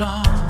Wind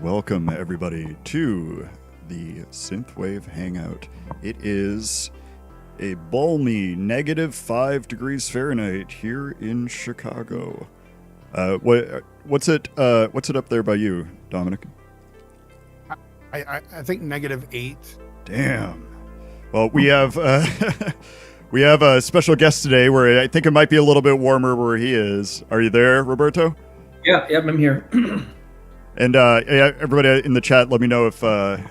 Welcome everybody to the Synthwave Hangout. It is a balmy -5 degrees Fahrenheit here in Chicago. What's it up there by you, Dominic? I think -8. Damn. Well, we have we have a special guest today where I think it might be a little bit warmer where he is. Are you there, Roberto? Yeah, I'm here. And yeah, everybody in the chat, let me know if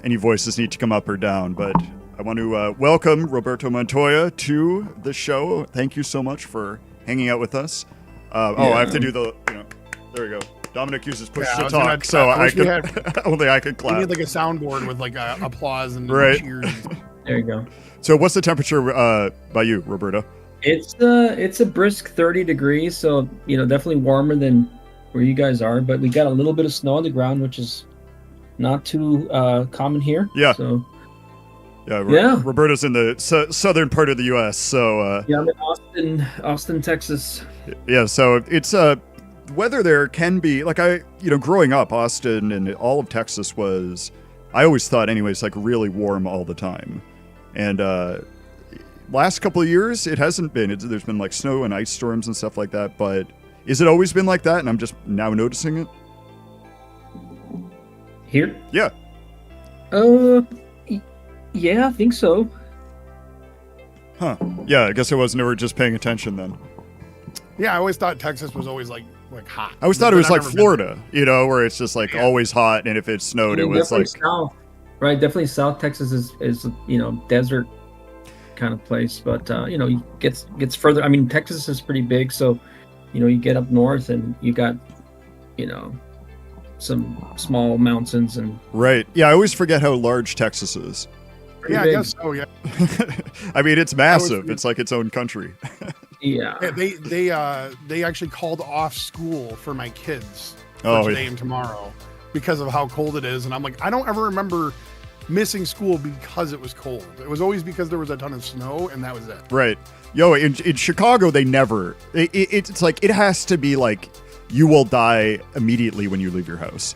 any voices need to come up or down. But I want to welcome Roberto Montoya to the show. Thank you so much for hanging out with us. Oh, I have to do the, there we go. Dominic uses push to talk, so I can only I can clap. We need like a soundboard with like applause and cheers. There you go. So what's the temperature by you, Roberto? It's a brisk 30 degrees, so definitely warmer than where you guys are, but we got a little bit of snow on the ground, which is not too common here. Yeah. So yeah. Roberto's in the southern part of the U.S. So yeah, I'm in Austin, Texas. Yeah, so it's weather there can be like growing up, Austin and all of Texas was, I always thought anyways, like really warm all the time, and last couple of years it hasn't been. There's been like snow and ice storms and stuff like that, but. Is it always been like that, and I'm just now noticing it? Here? Yeah. Yeah, I think so. Huh. Yeah, I guess I was never just paying attention then. Yeah, I always thought Texas was always like hot. I always thought it was like Florida, where it's just like always hot, and if it snowed, it was like south. Right, definitely South Texas is desert kind of place, but gets further. I mean, Texas is pretty big, so. You get up north and you got, some small mountains and. Right. Yeah, I always forget how large Texas is. Yeah, I guess so. Yeah. I mean, it's massive. It's like its own country. Yeah. They actually called off school for my kids for today and tomorrow because of how cold it is, and I'm like, I don't ever remember missing school because it was cold. It was always because there was a ton of snow, and that was it. Right. Yo, in Chicago, they never. It's like it has to be like you will die immediately when you leave your house.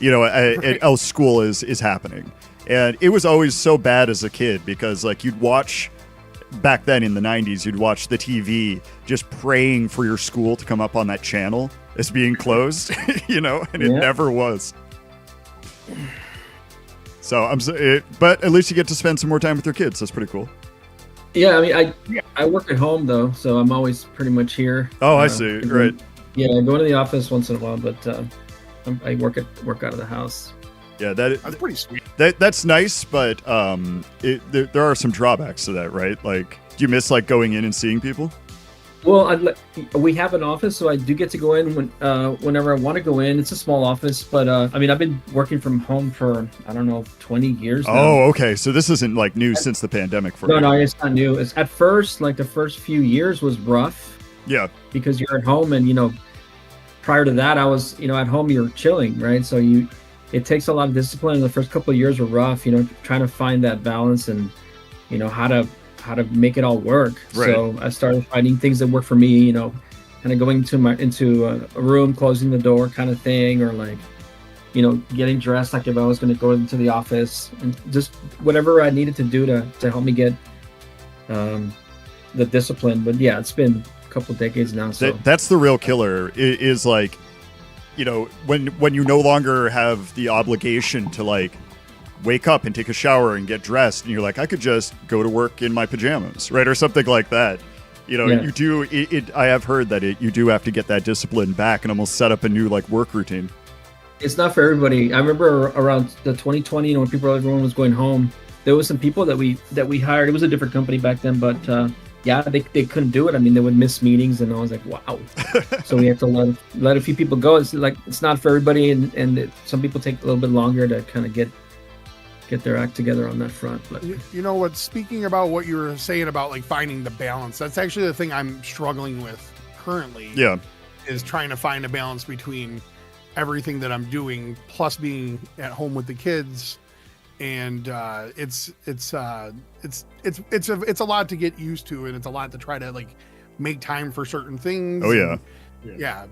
Else school is happening, and it was always so bad as a kid because like you'd watch back then in the 90s, you'd watch the TV just praying for your school to come up on that channel as being closed, and it never was. So but at least you get to spend some more time with your kids. That's pretty cool. Yeah, I mean, I work at home though, so I'm always pretty much here. Oh, I see. Right. Yeah, I go to the office once in a while, but I work out of the house. Yeah, that's pretty sweet. That's nice, but there are some drawbacks to that, right? Like, do you miss like going in and seeing people? Well, we have an office, so I do get to go in whenever I want to go in. It's a small office, but I mean, I've been working from home for, I don't know, 20 years now. Oh, okay. So this isn't like new since the pandemic for you. No, it's not new. It's at first, like the first few years was rough. Yeah. Because you're at home and, prior to that, I was, at home, you're chilling, right? So it takes a lot of discipline. The first couple of years were rough, trying to find that balance and, how to make it all work. Right. So I started finding things that work for me, kind of going into a room, closing the door kind of thing, or like, getting dressed like if I was going to go into the office, and just whatever I needed to do to help me get the discipline. But yeah, it's been a couple of decades now. So that's the real killer is like, when you no longer have the obligation to like wake up and take a shower and get dressed, and you're like, I could just go to work in my pajamas, right? Or something like that. You do I have heard that you do have to get that discipline back and almost set up a new like work routine. It's not for everybody. I remember around the 2020, when everyone was going home, there was some people that we hired. It was a different company back then, but they couldn't do it. I mean, they would miss meetings, and I was like, wow. So we had to let a few people go. It's like, it's not for everybody, and some people take a little bit longer to kind of get their act together on that front. But you know what, speaking about what you were saying about like finding the balance, that's actually the thing I'm struggling with currently. Yeah. Is trying to find a balance between everything that I'm doing plus being at home with the kids. And it's a lot to get used to, and it's a lot to try to like make time for certain things. Oh yeah. Yeah.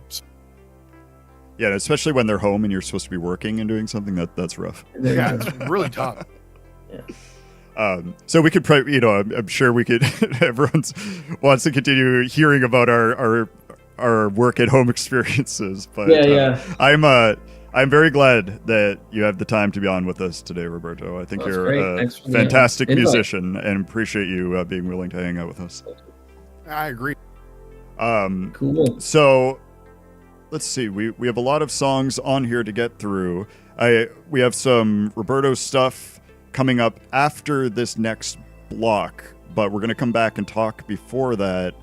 Yeah, especially when they're home and you're supposed to be working and doing something that's rough. Yeah, it's really tough. Yeah. So we could probably, I'm sure we could. Everyone wants to continue hearing about our work at home experiences, but I'm very glad that you have the time to be on with us today, Roberto. I think you're a fantastic musician, and appreciate you being willing to hang out with us. I agree. Cool. So let's see. We have a lot of songs on here to get through. We have some Roberto stuff coming up after this next block, but we're going to come back and talk before that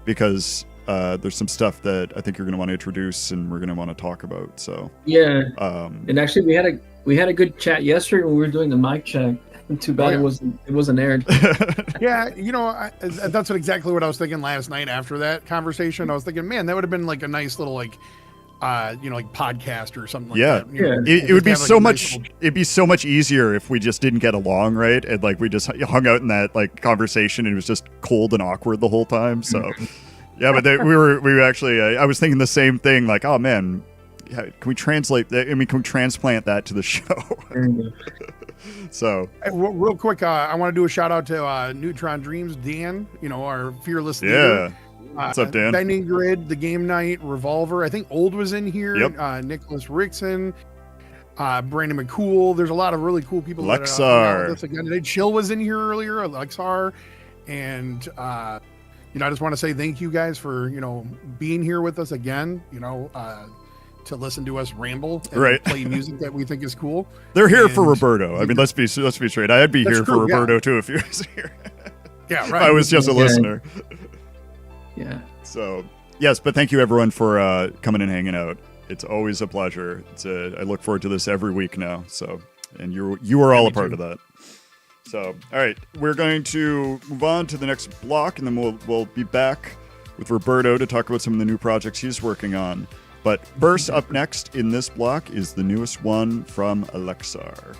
because there's some stuff that I think you're going to want to introduce and we're going to want to talk about. So yeah, and actually we had a good chat yesterday when we were doing the mic check. Too bad it wasn't aired. Yeah, that's exactly what I was thinking last night after that conversation. I was thinking, man, that would have been like a nice little like podcast or something like that. It would be so much. It'd be so much easier if we just didn't get along, right? And like we just hung out in that like conversation and it was just cold and awkward the whole time. So yeah, but we were actually. I was thinking the same thing. Like, oh man, can we translate that? I mean, can we transplant that to the show? So real quick, I want to do a shout out to Neutron Dreams, Dan, our fearless leader. What's up, Dan? Bending Grid, The Game Night, Revolver. I think Old was in here. Yep. Nicholas Rickson, Brandon McCool. There's a lot of really cool people. Lexar. Chill was in here earlier. Lexar, and I just want to say thank you guys for being here with us again. To listen to us ramble and play music that we think is cool. They're here for Roberto. I mean, let's be straight. I'd be here for Roberto too if he was here. Yeah, right. If I was just a listener. Yeah. So yes, but thank you everyone for coming and hanging out. It's always a pleasure. I look forward to this every week now. So, and you are all a part of that. So, all right, we're going to move on to the next block, and then we'll be back with Roberto to talk about some of the new projects he's working on. But first, up next in this block is the newest one from Alexar.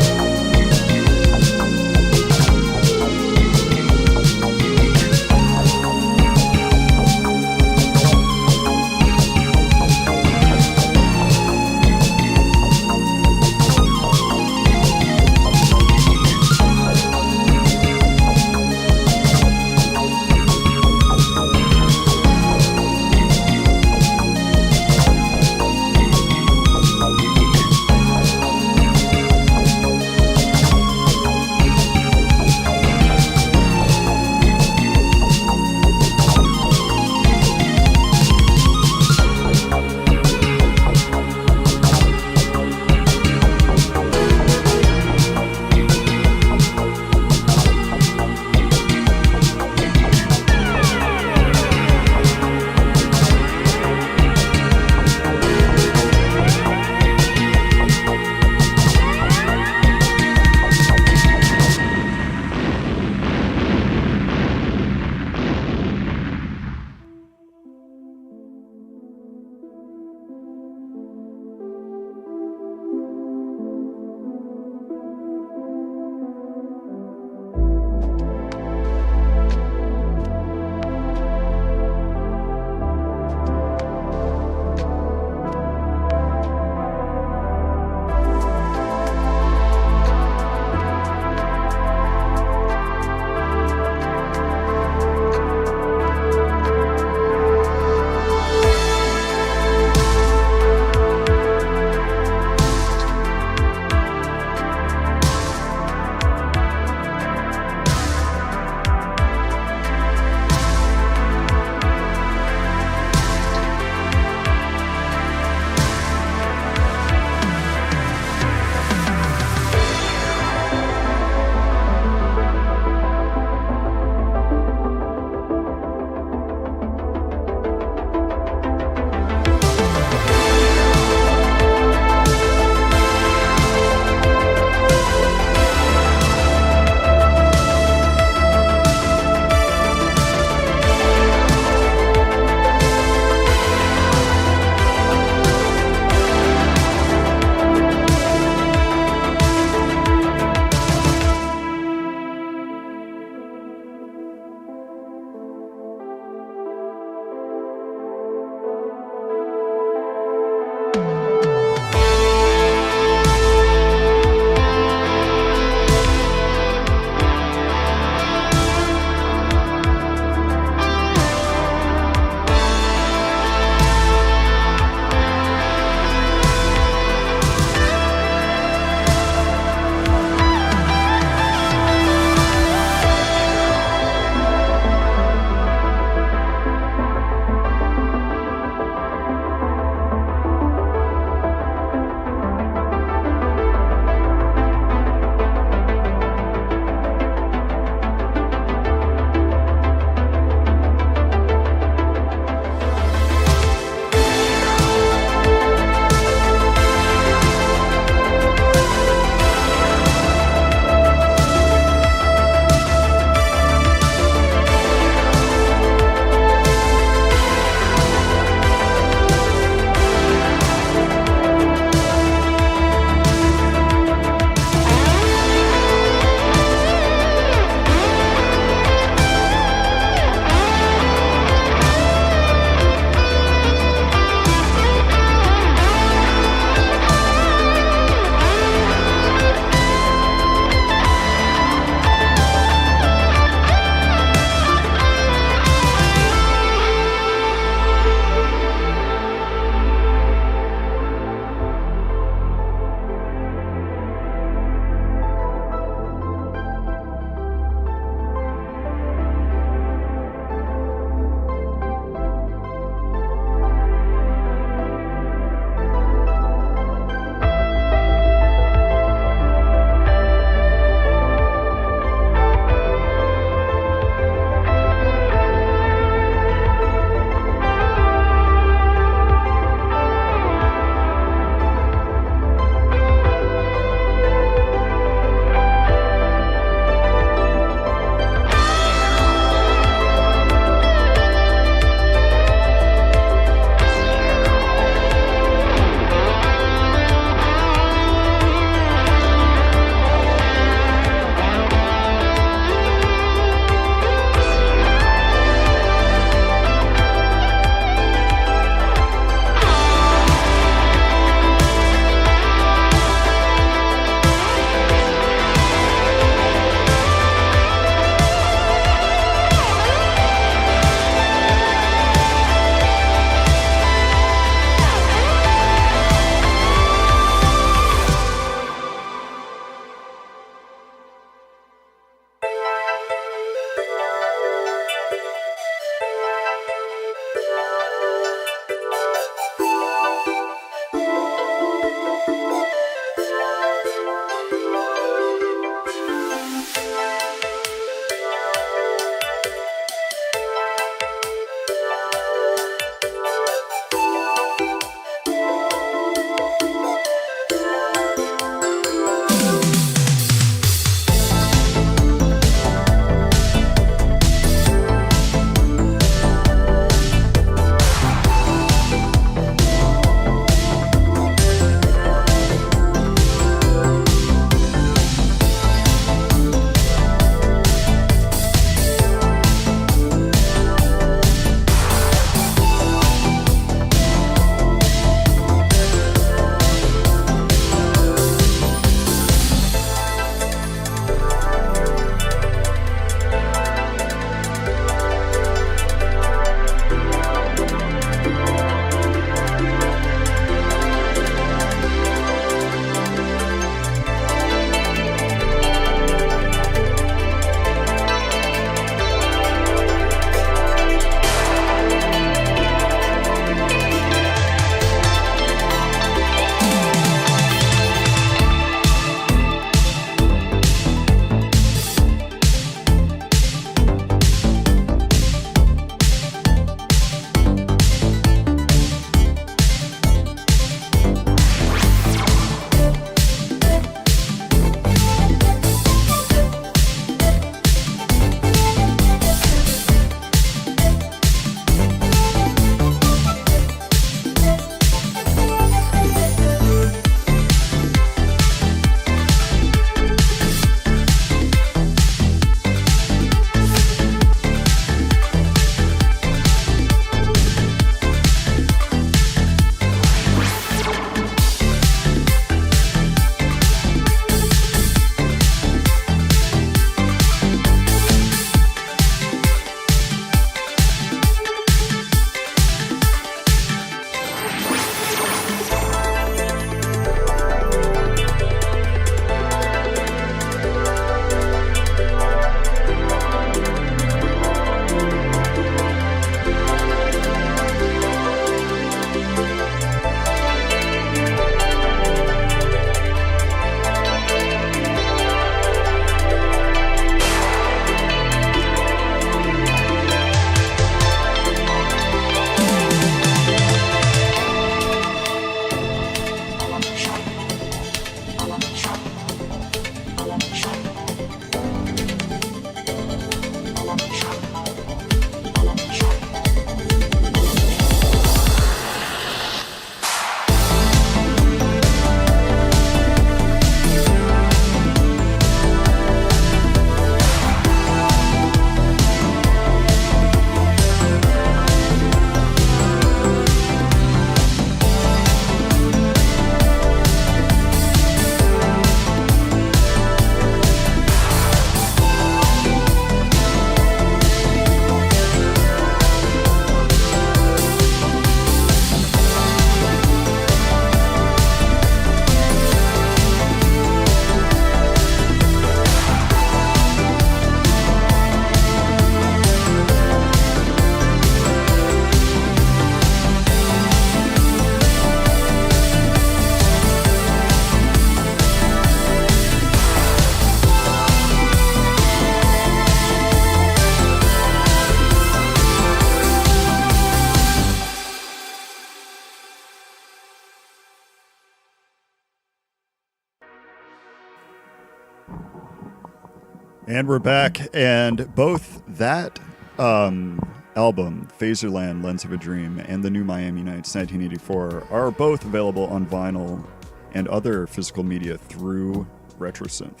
And we're back, and both that album, Phaserland, Lens of a Dream, and the new Miami Nights 1984 are both available on vinyl and other physical media through RetroSynth.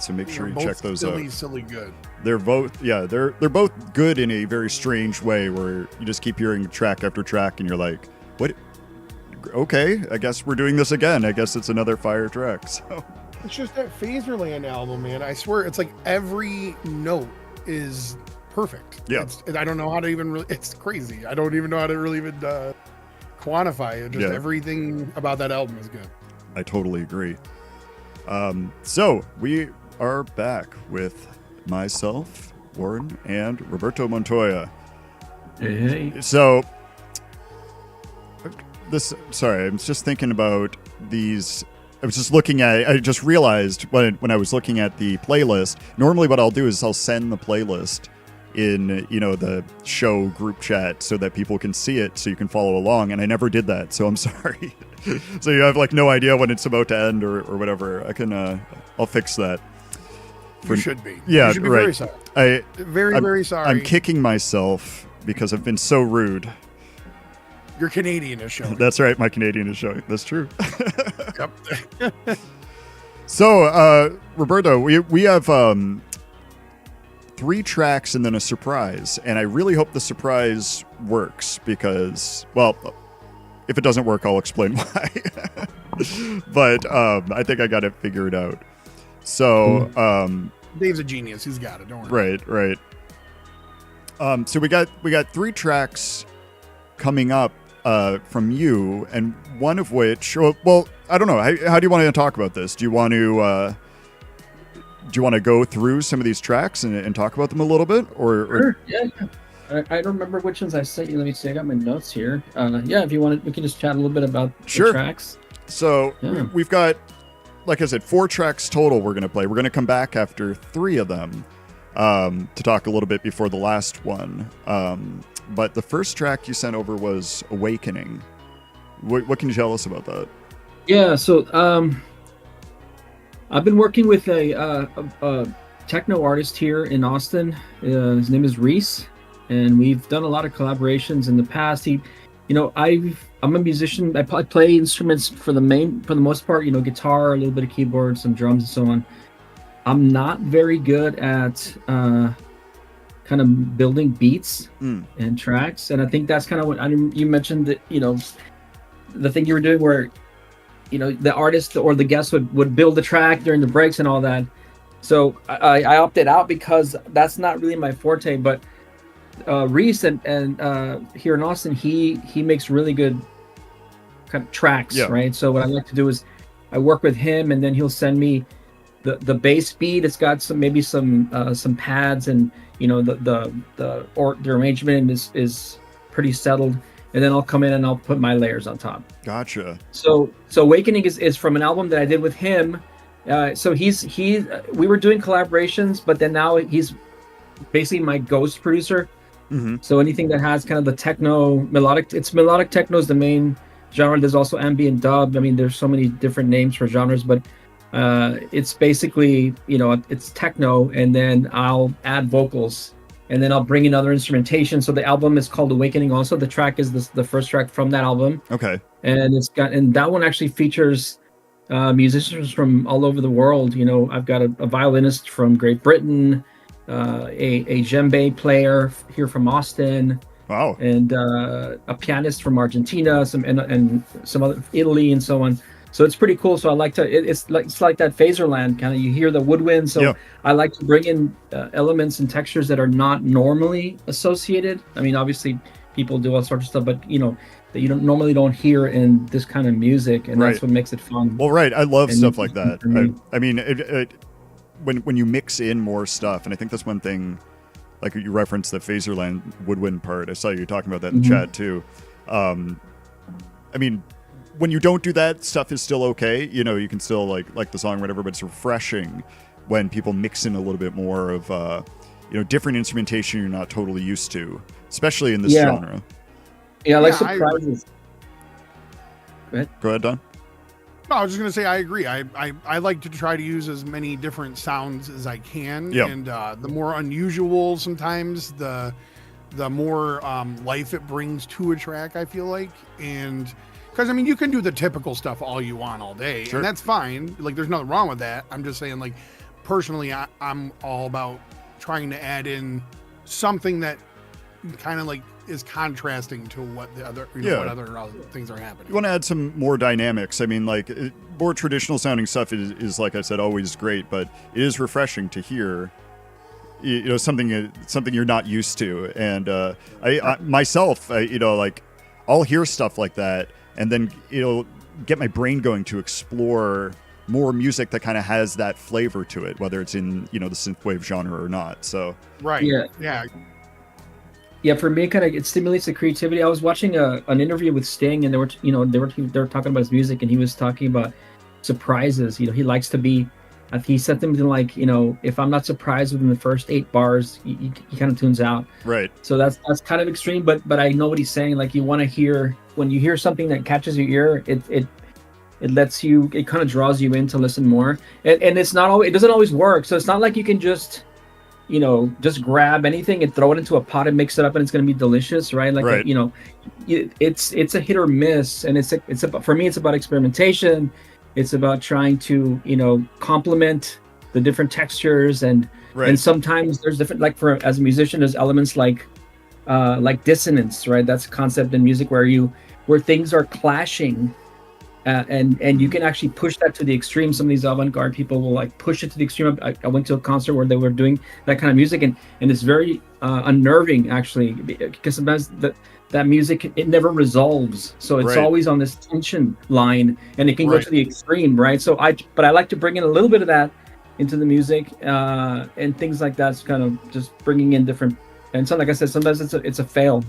So make sure you check those out. Silly good. They're both, they're both good in a very strange way, where you just keep hearing track after track, and you're like, "What? Okay, I guess we're doing this again. I guess it's another fire track." So it's just that Phaserland album, man. I swear, it's like every note is perfect. Yeah. I don't know how to even really. It's crazy. I don't even know how to really even quantify it. Just everything about that album is good. I totally agree. So we are back with myself, Woren, and Roberto Montoya. Hey. So sorry, I was just thinking about these. I was just looking at, I just realized when I was looking at the playlist, normally what I'll do is I'll send the playlist in, the show group chat so that people can see it, so you can follow along. And I never did that. So I'm sorry. So you have like no idea when it's about to end or whatever. I'll fix that. You should be. Yeah, you should be right. very sorry. Very sorry. I'm kicking myself because I've been so rude. Your Canadian is showing. That's right. My Canadian is showing. That's true. Yep. So, Roberto, we have 3 tracks and then a surprise. And I really hope the surprise works because, well, if it doesn't work, I'll explain why. But I think I got it figured out. So, Dave's a genius. He's got it. Don't worry. Right. So we got 3 tracks coming up from you, and one of which, well, I don't know. How do you want to talk about this? Do you want to go through some of these tracks and talk about them a little bit, Sure. Yeah. I don't remember which ones I sent you. Let me see. I got my notes here. If you want, we can just chat a little bit about the tracks. So we've got, like I said, 4 tracks total we're going to play. We're going to come back after 3 of them to talk a little bit before the last one. But the first track you sent over was Awakening. What can you tell us about that? Yeah, so I've been working with a techno artist here in Austin. His name is Reese, and we've done a lot of collaborations in the past. I'm a musician. I play instruments for the most part. Guitar, a little bit of keyboard, some drums, and so on. I'm not very good at kind of building beats and tracks, and I think that's kind of what you mentioned that the thing you were doing where the artist or the guest would build the track during the breaks and all that. So I opted out because that's not really my forte. But Reese and here in Austin, he makes really good kind of tracks, right? So what I like to do is I work with him, and then he'll send me the bass beat. It's got some pads, and the arrangement is pretty settled, and then I'll come in and I'll put my layers on top. Gotcha. So Awakening is from an album that I did with him. So we were doing collaborations, but then now he's basically my ghost producer. Mm-hmm. So anything that has kind of the techno melodic techno is the main genre. There's also ambient dub. I mean, there's so many different names for genres, but it's basically it's techno, and then I'll add vocals, and then I'll bring in other instrumentation. So the album is called Awakening. Also, the track is the first track from that album. Okay. And that one actually features musicians from all over the world. I've got a violinist from Great Britain, a djembe player here from Austin. Wow. And a pianist from Argentina, and some other Italy, and so on. So it's pretty cool. So I like to. It's like that Phaserland kind of. You hear the woodwind. So I like to bring in elements and textures that are not normally associated. I mean, obviously people do all sorts of stuff, but that you normally don't hear in this kind of music, and that's what makes it fun. Well, right. I love stuff like that. I mean, when you mix in more stuff, and I think that's one thing. Like you referenced the Phaserland woodwind part. I saw you talking about that in the chat too. I mean, when you don't do that, stuff is still okay. You can still like the song or whatever, but it's refreshing when people mix in a little bit more of different instrumentation you're not totally used to, especially in this genre. Yeah, like surprises. Go ahead, Don. No, I was just gonna say I agree. I like to try to use as many different sounds as I can, Yep. and the more unusual sometimes the more life it brings to a track. I feel like, and because I mean you can do the typical stuff all you want all day, Sure. and that's fine. Like there's nothing wrong with that. I'm just saying, like personally, I'm all about trying to add in something that kind of like is contrasting to what the other what other things are happening. You want to add some more dynamics. I mean, like more traditional sounding stuff is like I said, always great, but it is refreshing to hear, you know, something you're not used to. And I myself, you know, like I'll hear stuff like that, and then it'll get my brain going to explore more music that kind of has that flavor to it, whether it's in, you know, the synthwave genre or not. So Right. Yeah. Yeah, for me, it stimulates the creativity. I was watching an interview with Sting, and they were talking about his music, and he was talking about surprises. You know, he likes to be. He said something like, you know, if I'm not surprised within the first 8 bars, he kind of tunes out. right. So that's kind of extreme, but I know what he's saying. Like you want to hear, when you hear something that catches your ear, it lets you, it kind of draws you in to listen more. And it's not always, it doesn't always work. So it's not like you can just, you know, just grab anything and throw it into a pot and mix it up and it's going to be delicious, right? Like, Right. you know, it's a hit or miss, and it's about, for me, it's about experimentation. It's about trying to, you know, complement the different textures, and Right. and sometimes there's different, like for as a musician, there's elements like dissonance, right? That's a concept in music where things are clashing. And you can actually push that to the extreme. Some of these avant-garde people will like push it to the extreme. I went to a concert where they were doing that kind of music, and it's very unnerving actually, because sometimes that music, it never resolves, so it's Right. always on this tension line, and it can go Right. to the extreme, right? So I like to bring in a little bit of that into the music, and things like that's kind of just bringing in different. And so, like I said, sometimes it's a fail.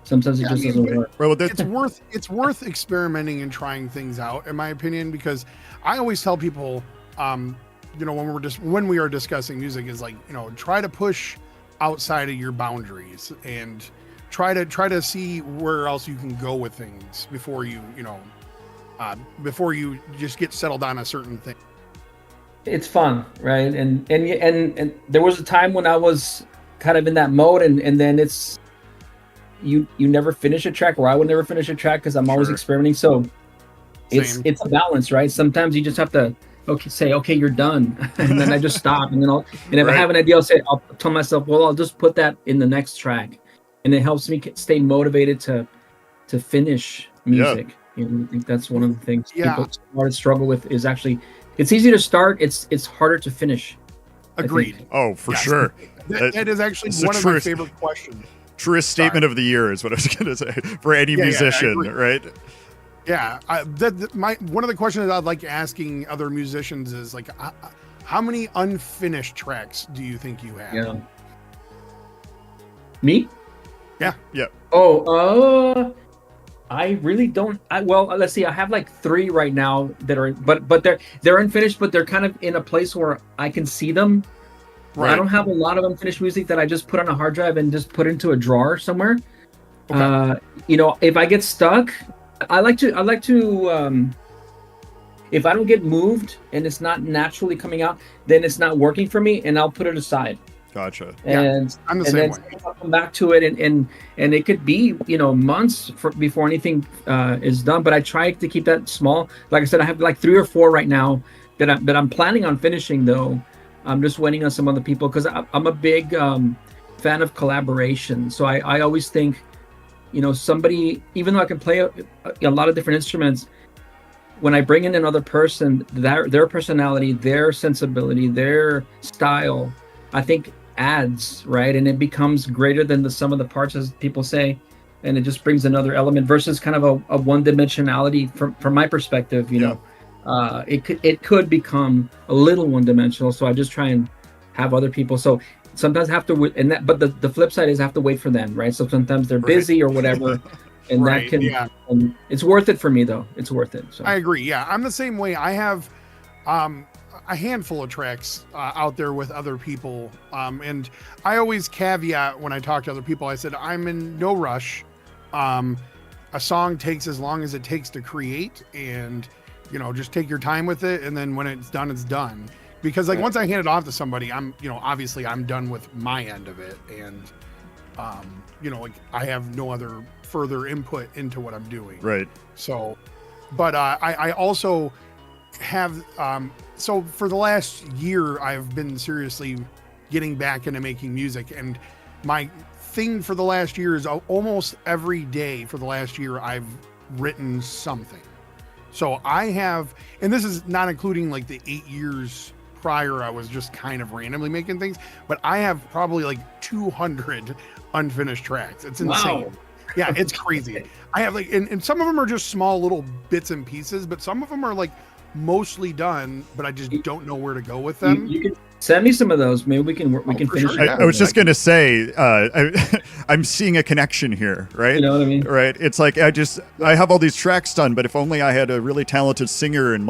Sometimes it just doesn't work. Well, It's worth experimenting and trying things out, in my opinion, because I always tell people, you know, when we are discussing music, is like, you know, try to push outside of your boundaries and try to see where else you can go with things before you just get settled on a certain thing. It's fun, right? And there was a time when I was kind of in that mode, and then it's you never finish a track, or I would never finish a track because I'm always Sure. experimenting. So Same. it's a balance, right? Sometimes you just have to say, okay, you're done, and then I just stop, and then if I Right. have an idea, I'll tell myself, well, I'll just put that in the next track, and it helps me stay motivated to finish music. You know, I think that's one of the things Yeah. people struggle with, is actually, it's easy to start, it's harder to finish. Agreed. Oh, for Yes. sure. That is actually it's the one of my truest- favorite questions. Truest statement of the year is what I was going to say for any Yeah, I musician, agree. right? Yeah, one of the questions I'd like asking other musicians is like, how many unfinished tracks do you think you have? Yeah. Me? Yeah. Yeah. Oh, I really don't. Well, let's see. I have like 3 right now that are, but they're unfinished, but they're kind of in a place where I can see them. Right. I don't have a lot of unfinished music that I just put on a hard drive and just put into a drawer somewhere. Okay. You know, if I get stuck, I like to if I don't get moved and it's not naturally coming out, then it's not working for me, and I'll put it aside. Gotcha. Yeah, And I'm the and same then way. I'll come back to it, and it could be, you know, months before anything is done. But I try to keep that small. Like I said, I have like 3 or 4 right now that I'm planning on finishing, though. I'm just waiting on some other people, because I'm a big fan of collaboration. So I always think, you know, somebody, even though I can play a lot of different instruments, when I bring in another person, their personality, their sensibility, their style, I think adds, right? And it becomes greater than the sum of the parts, as people say, and it just brings another element versus kind of a one-dimensionality from my perspective, you know. It could become a little one-dimensional, so I just try and have other people. So sometimes I have to wait, but the flip side is I have to wait for them, right? So sometimes they're busy or whatever, and Right, that can, yeah. and it's worth it for me, though. It's worth it. So I agree. Yeah, I'm the same way. I have a handful of tracks out there with other people, and I always caveat when I talk to other people. I said I'm in no rush. A song takes as long as it takes to create, and you know, just take your time with it, and then when it's done. Because like once I hand it off to somebody, I'm, you know, obviously I'm done with my end of it, and you know, like I have no other further input into what I'm doing. Right. So, but I also have so for the last year I've been seriously getting back into making music, and my thing for the last year is almost every day for the last year I've written something. So I have, and this is not including like the 8 years prior I was just kind of randomly making things, but I have probably like 200 unfinished tracks. It's insane. Wow. Yeah, it's crazy. I have like, and some of them are just small little bits and pieces, but some of them are like mostly done, but I just don't know where to go with them. You can send me some of those. Maybe we can finish. Sure, yeah. I was just going to say, I'm seeing a connection here, right? You know what I mean? Right. It's like, I have all these tracks done, but if only I had a really talented singer and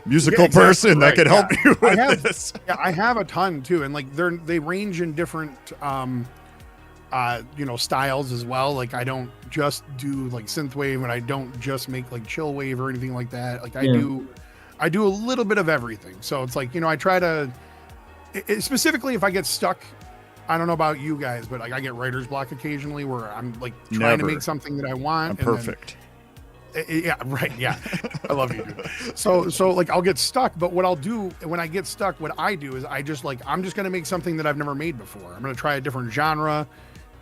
musical person that could help me with this. Yeah, I have a ton too. And like they range in different, styles as well. Like I don't just do like synthwave, and I don't just make like chill wave or anything like that. Like I do a little bit of everything. So it's like, you know, I try to, specifically if I get stuck, I don't know about you guys, but like I get writer's block occasionally where I'm like trying to make something that I want. I'm perfect. Yeah, right. Yeah. I love you, dude. So like I'll get stuck, but what I'll do when I get stuck, what I do is I'm just going to make something that I've never made before. I'm going to try a different genre,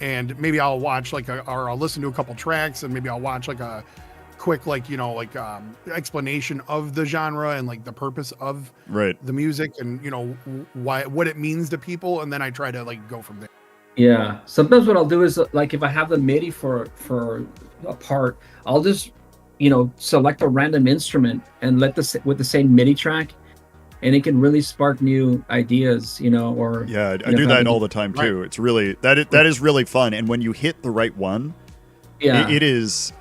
and maybe I'll watch or I'll listen to a couple tracks, and maybe I'll watch like a quick, explanation of the genre and like the purpose of the music, and, you know, what it means to people. And then I try to like go from there. Yeah. Sometimes what I'll do is like, if I have the MIDI for a part, I'll just, you know, select a random instrument and with the same MIDI track, and it can really spark new ideas, you know, or I do that all the time too. Right. It's really that is really fun, and when you hit the right one, it is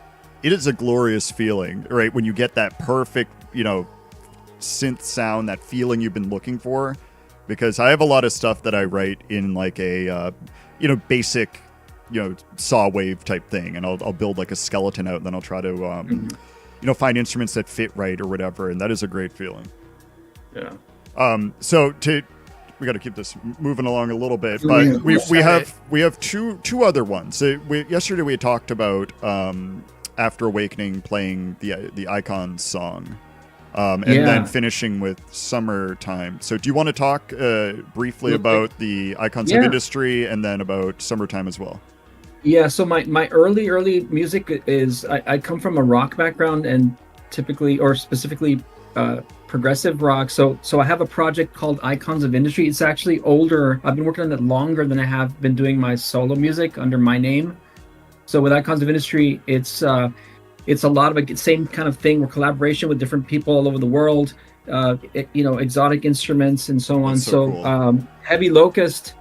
a glorious feeling, right? When you get that perfect, you know, synth sound, that feeling you've been looking for. Because I have a lot of stuff that I write in like a basic, you know, saw wave type thing, and I'll build like a skeleton out, and then I'll try to find instruments that fit right or whatever, and that is a great feeling. Yeah. So we got to keep this moving along a little bit, but we have two other ones. Yesterday we had talked about After Awakening playing the Icons song, and then finishing with Summertime. So do you want to talk briefly about the Icons of Industry, and then about Summertime as well? Yeah, so my early music is, I come from a rock background, and typically, or specifically, progressive rock. So I have a project called Icons of Industry. It's actually older. I've been working on it longer than I have been doing my solo music under my name. So with Icons of Industry, it's a lot of the same kind of thing. We're collaboration with different people all over the world, exotic instruments and so on. That's so cool. Heavy Locust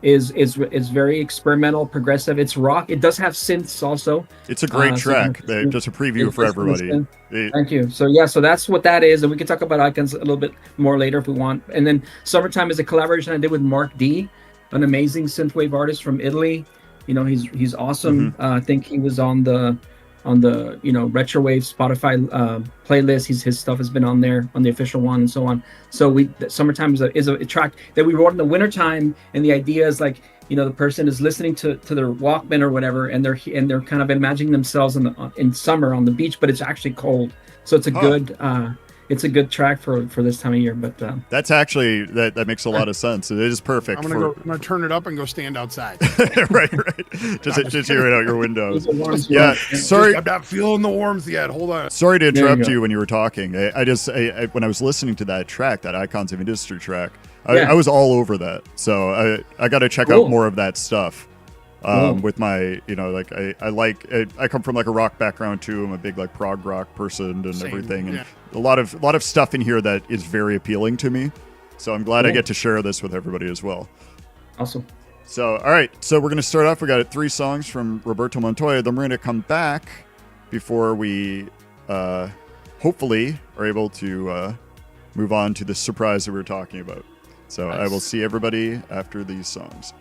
is very experimental, progressive. It's rock. It does have synths also. It's a great track. Just a preview for everybody. Thank you. So that's what that is, and we can talk about Icons a little bit more later if we want. And then Summertime is a collaboration I did with Mark D, an amazing synthwave artist from Italy. You know, he's awesome. I think he was on the retrowave Spotify playlist. His stuff has been on there, on the official one, and so on. So Summertime is a track that we wrote in the wintertime, and the idea is like, you know, the person is listening to their Walkman or whatever, and they're kind of imagining themselves in summer on the beach, but it's actually cold. So it's a good track for this time of year. But that's actually that makes a lot of sense. It is perfect. I'm gonna turn it up and go stand outside. right. Just hear it out your windows. Yeah. Sorry, I'm not feeling the warmth yet. Hold on. Sorry to interrupt you when you were talking. I when I was listening to that track, that Icons of Industry track, I was all over that. So I got to check out more of that stuff. With my, you know, like I come from like a rock background too. I'm a big like prog rock person and everything, and a lot of stuff in here that is very appealing to me. So I'm glad I get to share this with everybody as well. Awesome. So all right, so we're gonna start off. We got 3 songs from Roberto Montoya. Then we're gonna come back before we hopefully are able to move on to the surprise that we were talking about. So nice. I will see everybody after these songs.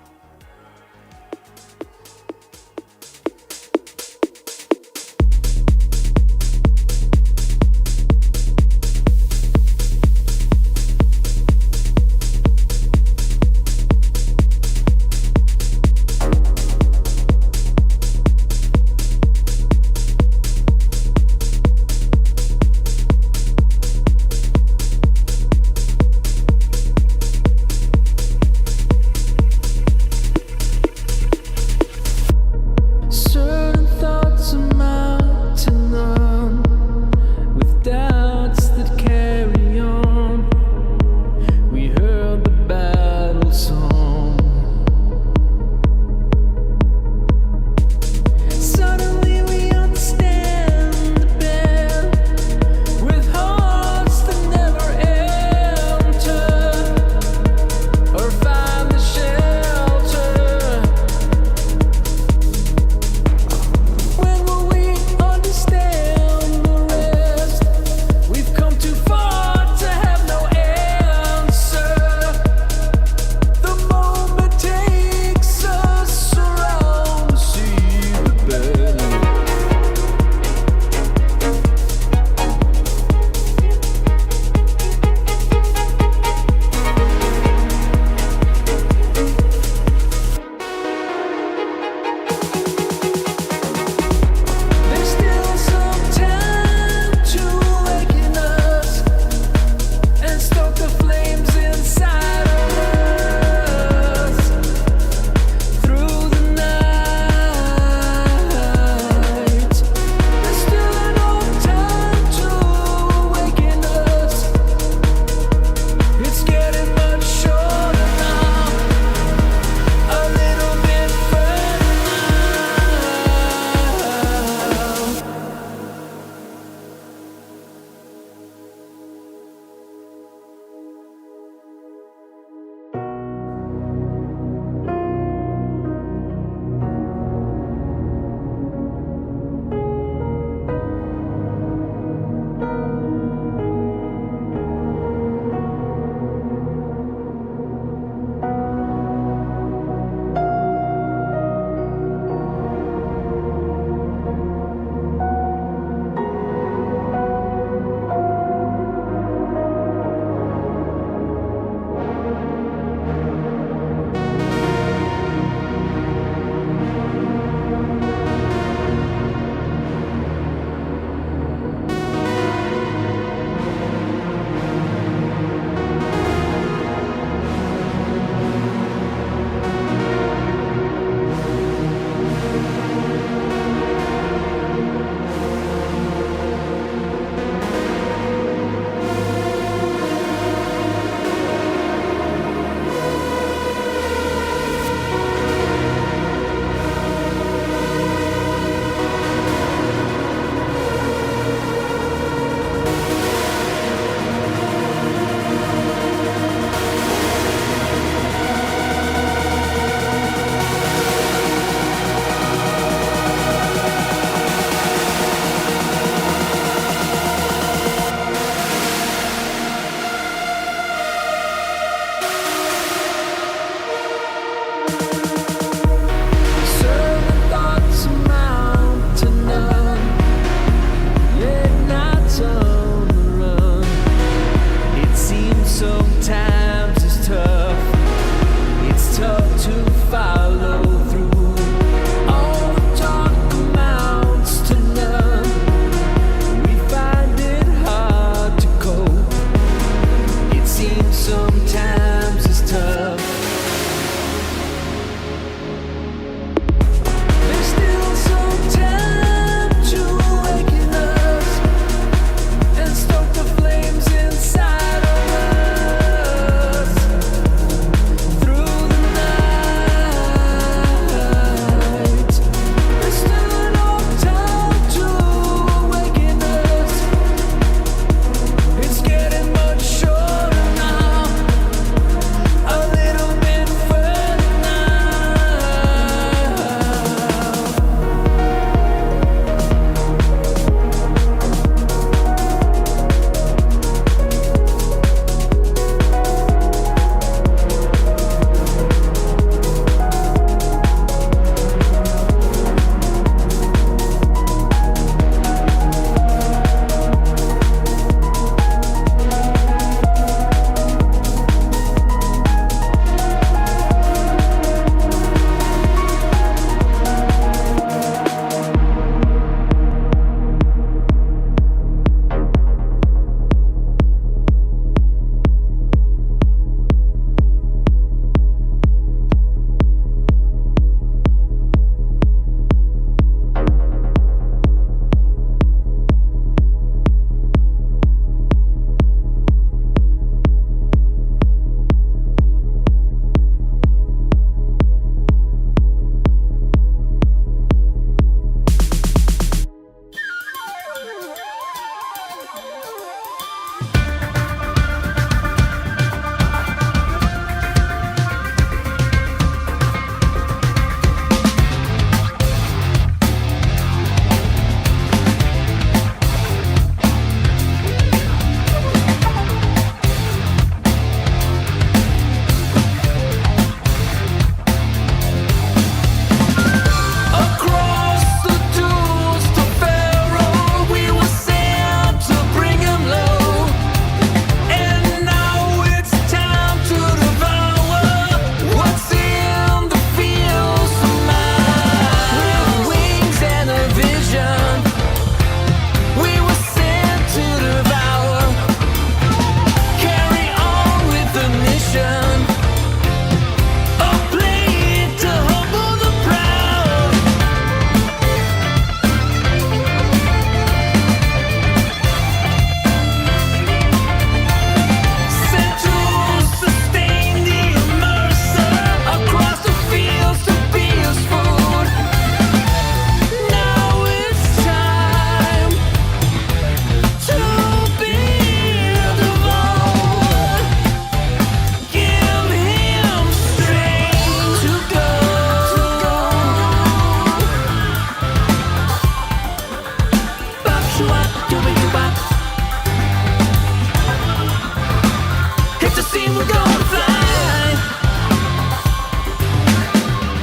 Hit the scene, we're gonna fly.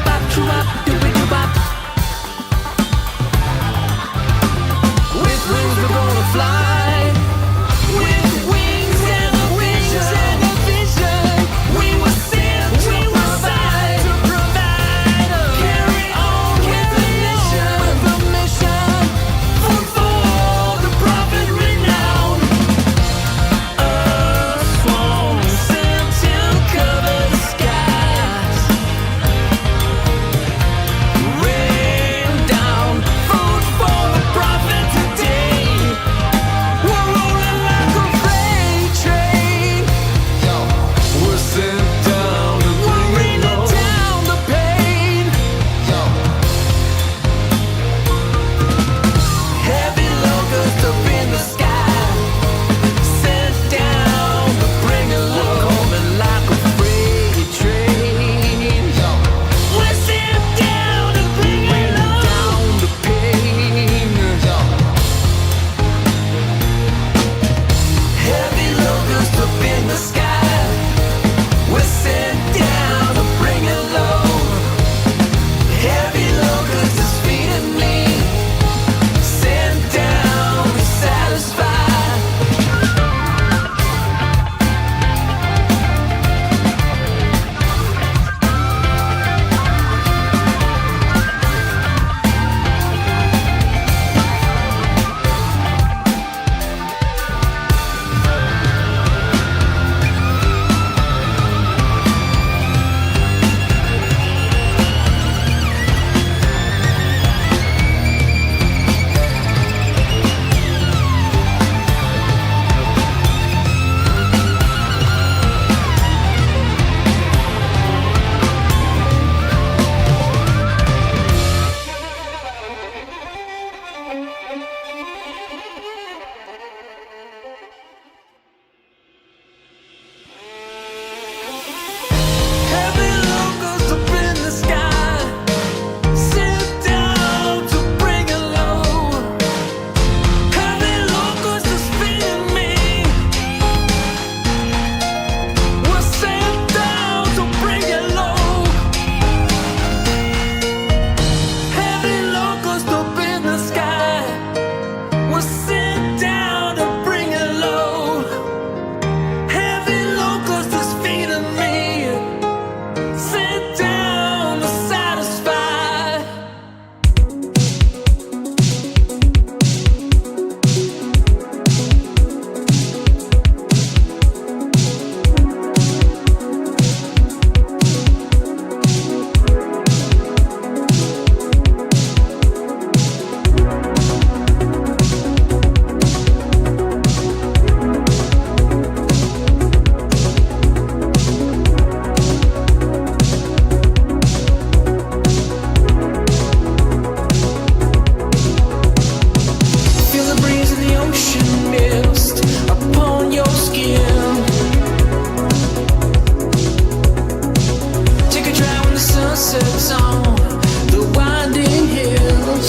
Bop, choo, bop, doo, bop. With wings, we're gonna fly. With wings and a vision, we were sent to provide. Carry on with the mission, food for the prophet renown. Swan sent to cover the skies. Rain down food for the prophet today. We're rolling like a freight train. We're sent down to bring down the pain. Heavy locusts up in the sky, sent down to bring it low. Coming like a freight train. We're sent down to bring down the pain. Heavy locusts up in the sky, we're sent down to bring it low. Heavy locusts is feeding me, sent down to satisfy. Heavy locusts up in the sky, sent down to bring it low. Heavy locusts is feeding me, we're sent down to bring it low. Heavy locusts up in the sky, we're sent down to bring it low. Heavy locusts is feeding me, sent down to satisfy. Feel the breeze in the ocean mist upon your skin. Take a drive when the sun sets on the winding hills.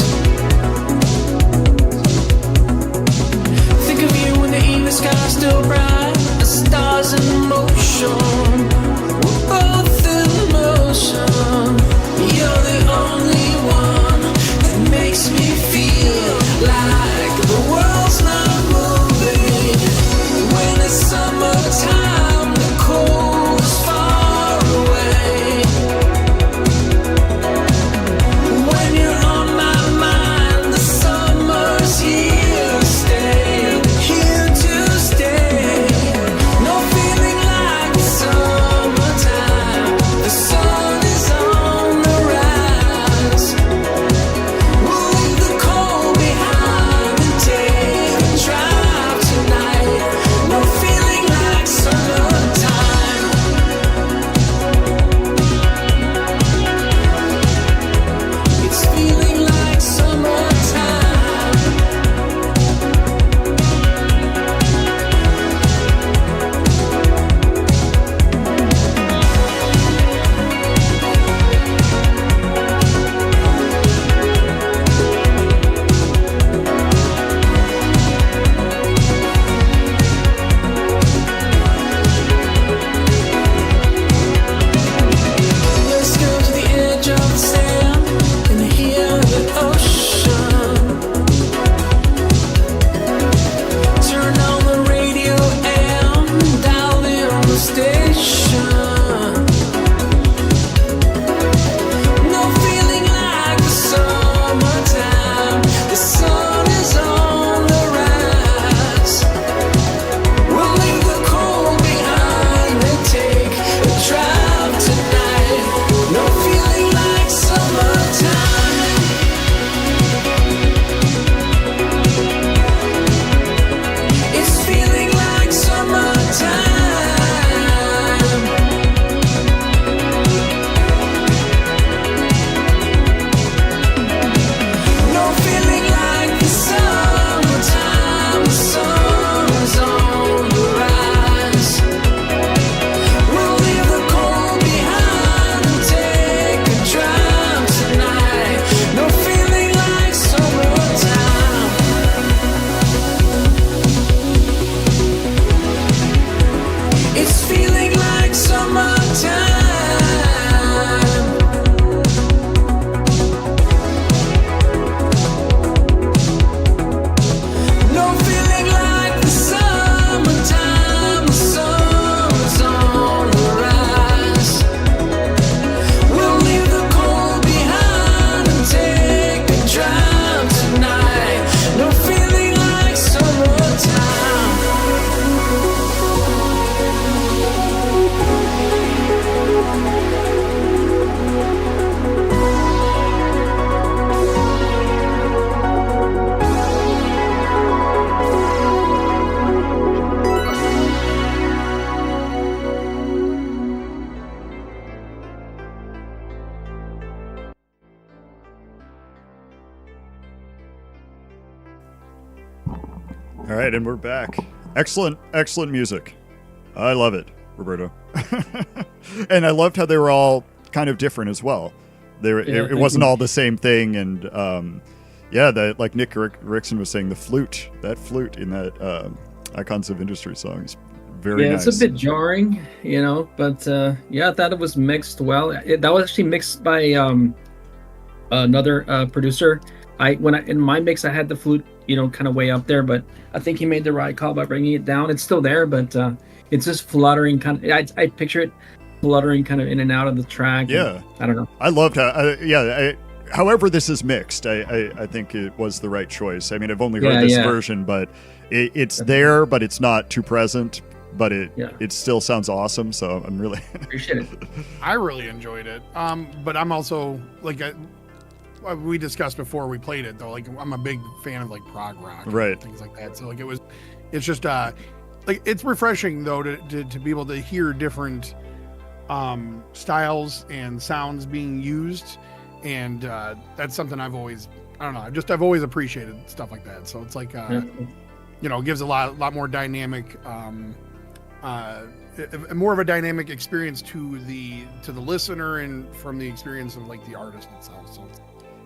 Think of you when the evening sky's still bright, the stars in motion. We're both in motion. You're the only one that makes me feel like the world's not moving. When it's summertime, the cold is far away. When you're on my mind, the summer's here to stay, here to stay. No feeling like the sun. right, and we're back. Excellent music. I love it, Roberto. And I loved how they were all kind of different as well. It wasn't all the same thing, and like Nick Rickson was saying, that flute in that Icons of Industry song is very nice. It's a bit jarring, but I thought it was mixed well. That was actually mixed by another producer. In my mix, I had the flute, kind of way up there, but I think he made the right call by bringing it down. It's still there, but it's just fluttering kind of. I picture it fluttering kind of in and out of the track. Yeah, I don't know. I loved how. However, this is mixed. I think it was the right choice. I mean, I've only heard this version, but it's there, but it's not too present. But it still sounds awesome. So I'm really appreciate it. I really enjoyed it. But I'm also like. We discussed before we played it though, like I'm a big fan of like prog rock, and things like that. So like it's just like it's refreshing though to be able to hear different styles and sounds being used, and that's something I've always appreciated stuff like that. So it's like it gives a lot more dynamic, more of a dynamic experience to the listener and from the experience of like the artist itself. So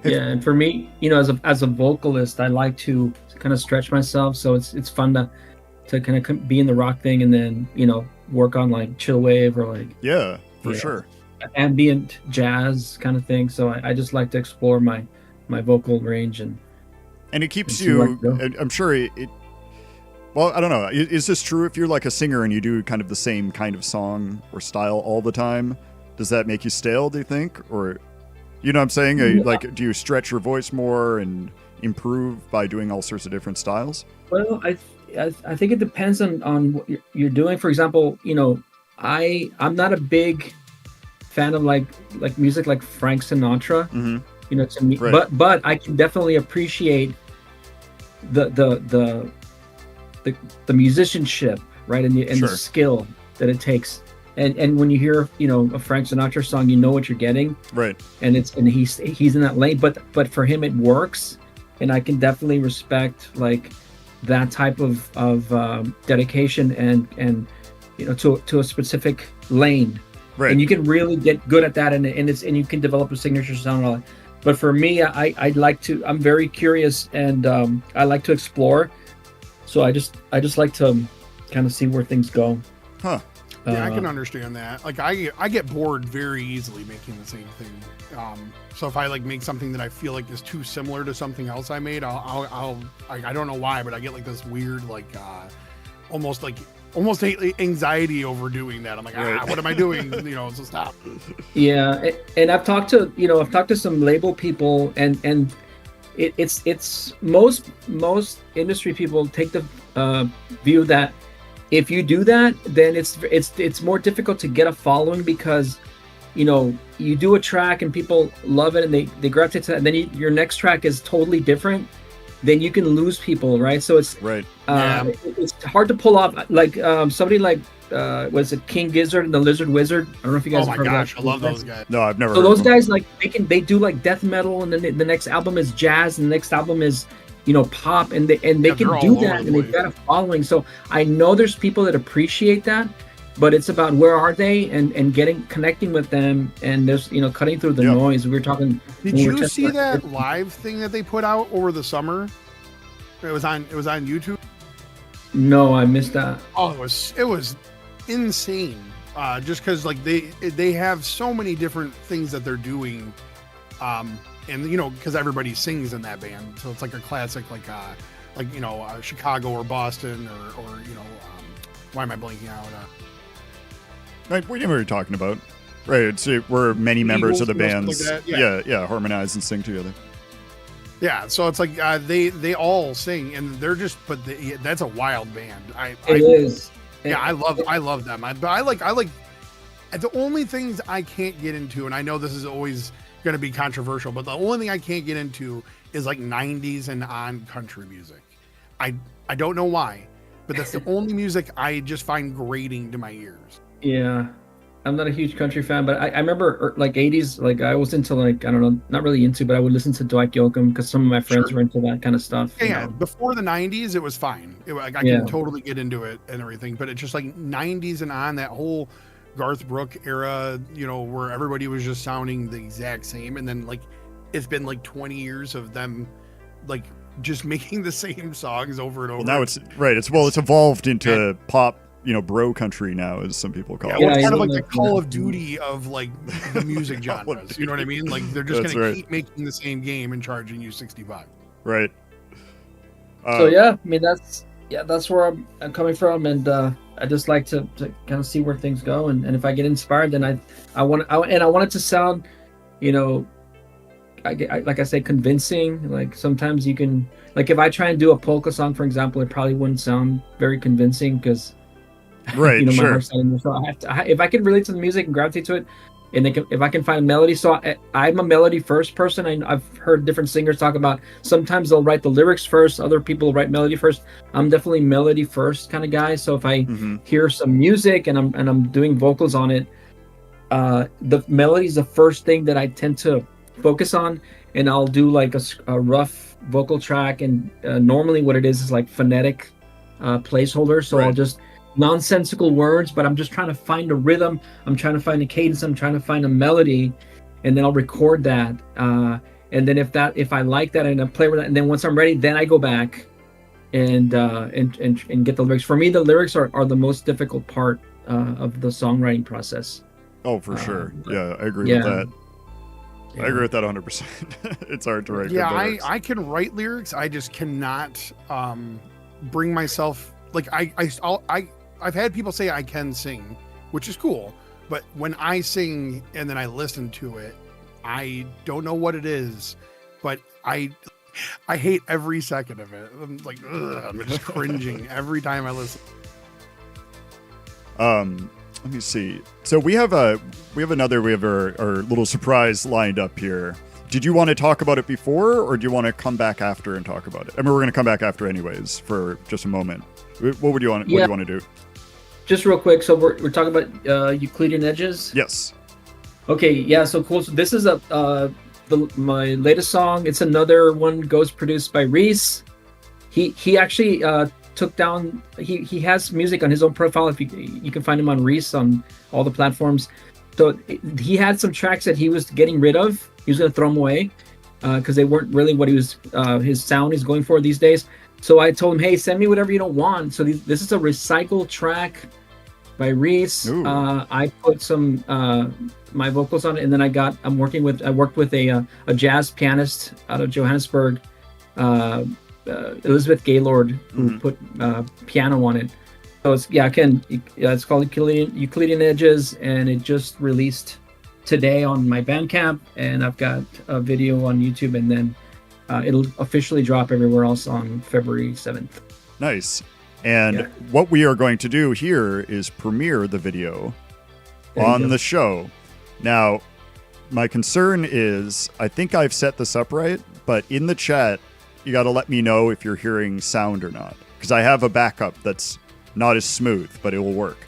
and for me, as a vocalist, I like to kind of stretch myself, so it's fun to kind of be in the rock thing and then work on like chill wave or like for sure ambient jazz kind of thing. So I just like to explore my vocal range and it keeps you. I'm sure it. Well, I don't know. Is this true? If you're like a singer and you do kind of the same kind of song or style all the time, does that make you stale? Do you think, or? You know what I'm saying? Like, do you stretch your voice more and improve by doing all sorts of different styles? Well, I think it depends on what you're doing. For example, I'm not a big fan of like music like Frank Sinatra. Mm-hmm. To me, but I can definitely appreciate the musicianship, right, and the skill that it takes. And when you hear a Frank Sinatra song, you know what you're getting, right? And he's in that lane, but for him it works, and I can definitely respect like that type of dedication and to a specific lane, right? And you can really get good at that, and you can develop a signature sound and all that. But for me, I'm very curious, and I like to explore, so I just like to kind of see where things go. Huh. Yeah, I can understand that. Like I get bored very easily making the same thing. So if I like make something that I feel like is too similar to something else I made, I don't know why, but I get like this weird like almost anxiety over doing that. I'm like, what am I doing? So stop. Yeah, and I've talked to some label people, and it's most industry people take the view that if you do that, then it's more difficult to get a following, because you do a track and people love it and they gravitate to that, and then your next track is totally different, then you can lose people, right? So it's it's hard to pull off. Like somebody like was it King Gizzard and the Lizard Wizard? I don't know if you guys. Oh my gosh, I love those guys. No, I've never. So those guys like they do like death metal, and then the next album is jazz, and the next album is pop, and they can do that, and they've got a following. So I know there's people that appreciate that, but it's about where are they and connecting with them, and there's cutting through the noise. We were talking. Did you see that live thing that they put out over the summer? It was on YouTube. No, I missed that. Oh, it was insane. Just because like they have so many different things that they're doing. And because everybody sings in that band, so it's like a classic, Chicago or Boston or why am I blanking out? Right, we know what you're talking about, right? So we're many members of the bands, like harmonize and sing together. Yeah, so it's like they all sing, and they're just, that's a wild band. It is. Yeah, I love them. I like the only things I can't get into, and I know this is always going to be controversial, but the only thing I can't get into is like 90s and on country music. I don't know why, but that's the only music I just find grating to my ears. Yeah, I'm not a huge country fan, but I remember like 80s, like I was into like, I don't know, not really into, but I would listen to Dwight Yoakam because some of my friends were into that kind of stuff. Yeah, before the 90s, it was fine. I can totally get into it and everything, but it's just like 90s and on, that whole Garth Brooks era, you know, where everybody was just sounding the exact same. And then like, it's been like 20 years of them like just making the same songs over and over. Well, now it's evolved into pop, you know, bro country now, as some people call it. Well, it's kind of like the Call of Duty of like the music genres. You know what I mean? Like they're just going to keep making the same game and charging you $65. Right. So yeah, I mean that's where I'm coming from, and I just like to kind of see where things go, and if I get inspired, then I want it to sound, you know, like I say, convincing. Like sometimes you can, like if I try and do a polka song, for example, it probably wouldn't sound very convincing because, right, you know, sure. my heart's not. So if I can relate to the music and gravitate to it, and if I can find a melody, so I'm a melody first person. I've heard different singers talk about sometimes they'll write the lyrics first, other people write melody first. I'm definitely melody first kind of guy. So if I hear some music and I'm doing vocals on it, the melody is the first thing that I tend to focus on, and I'll do like a rough vocal track, and normally what it is like phonetic placeholder, so I'll just nonsensical words, but I'm just trying to find a rhythm, I'm trying to find a cadence, I'm trying to find a melody, and then I'll record that, and then if I like that and I play with that, and then once I'm ready, then I go back and get the lyrics. For me, the lyrics are the most difficult part of the songwriting process. Oh, for sure. Yeah, I agree with that. I agree with that 100%. It's hard to write. Yeah, I can write lyrics. I just cannot bring myself. Like I've had people say I can sing, which is cool. But when I sing and then I listen to it, I don't know what it is, but I hate every second of it. I'm like, ugh, I'm just cringing every time I listen. Let me see. So we have our little surprise lined up here. Did you want to talk about it before, or do you want to come back after and talk about it? I mean, we're going to come back after anyways for just a moment. What would you want? What do you want to do? Just real quick. So we're talking about Euclidean edges. Yes. Okay. Yeah. So cool. So this is my latest song. It's another one. Ghost produced by Reese. He actually took down. He has music on his own profile. If you can find him on Reese on all the platforms. So he had some tracks that he was getting rid of. He was going to throw them away because they weren't really what he was his sound he's going for these days. So I told him, hey, send me whatever you don't want. So this is a recycled track by Reese. I put some my vocals on it, and then I worked with a jazz pianist out of Johannesburg, Elizabeth Gaylord, who put piano on it. So it's called Euclidean Edges, and it just released today on my Bandcamp, and I've got a video on YouTube, and then it'll officially drop everywhere else on February 7th. Nice. And what we are going to do here is premiere the video on the show. Now, my concern is, I think I've set this up right, but in the chat, you got to let me know if you're hearing sound or not, because I have a backup that's not as smooth, but it will work.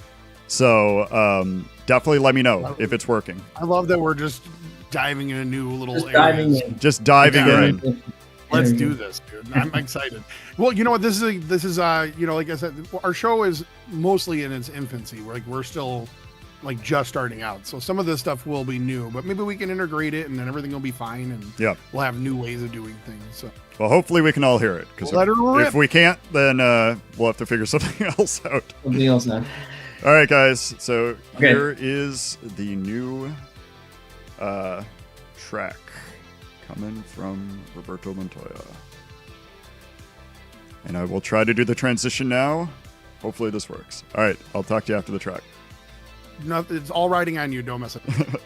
So definitely let me know if it's working. I love that we're just diving in a new little area. Just diving in. Let's do this, dude. I'm excited. Well, you know what? This is you know, like I said, our show is mostly in its infancy. We're still like just starting out. So some of this stuff will be new, but maybe we can integrate it and then everything will be fine, and we'll have new ways of doing things. So well, hopefully we can all hear it, because if we can't, then we'll have to figure something else out. Something else now. All right, guys. So here is the new track coming from Roberto Montoya. And I will try to do the transition now. Hopefully this works. All right, I'll talk to you after the track. No, it's all riding on you. Don't mess it up.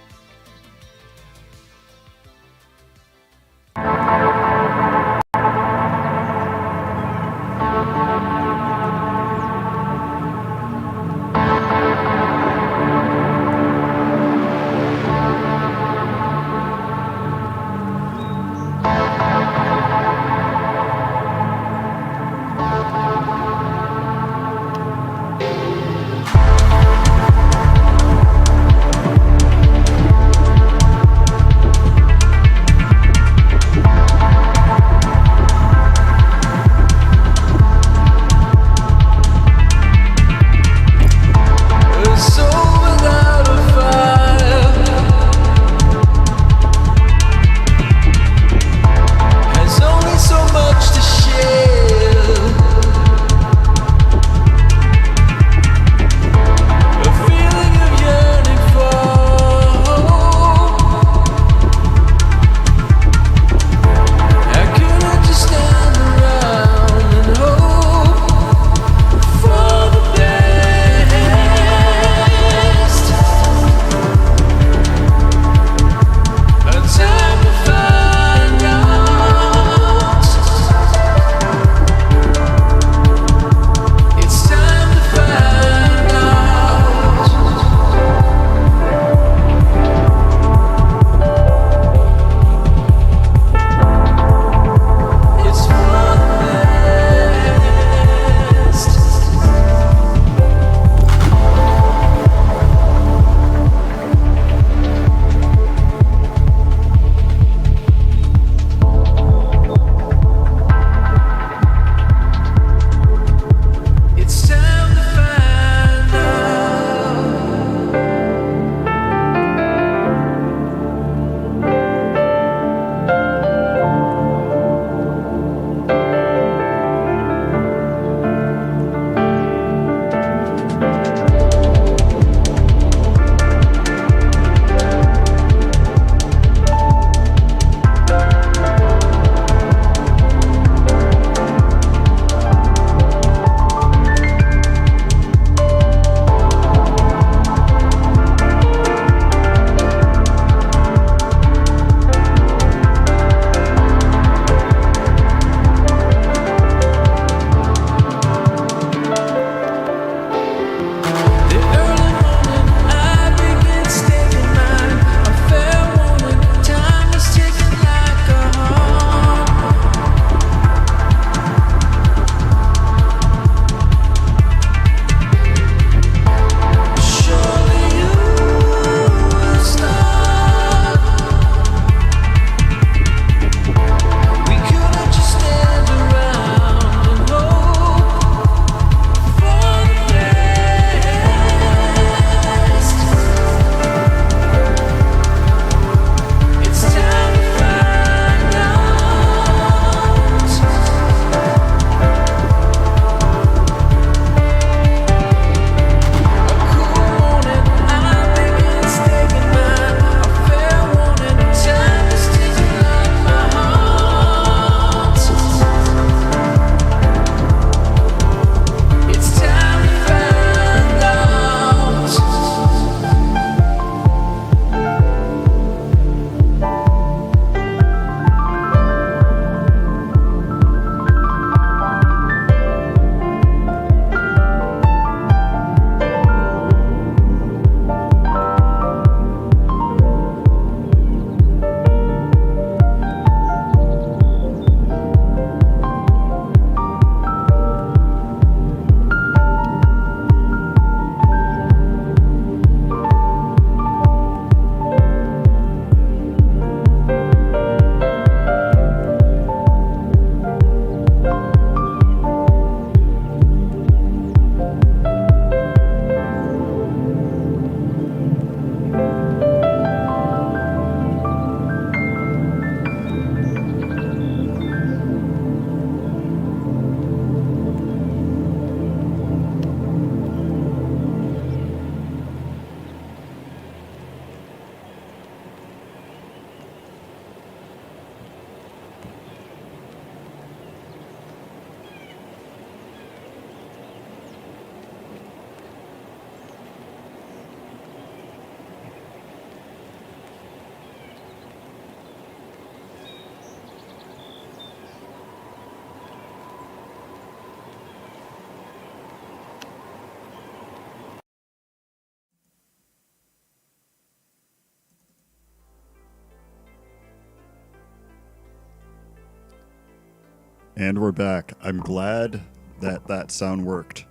And we're back. I'm glad that sound worked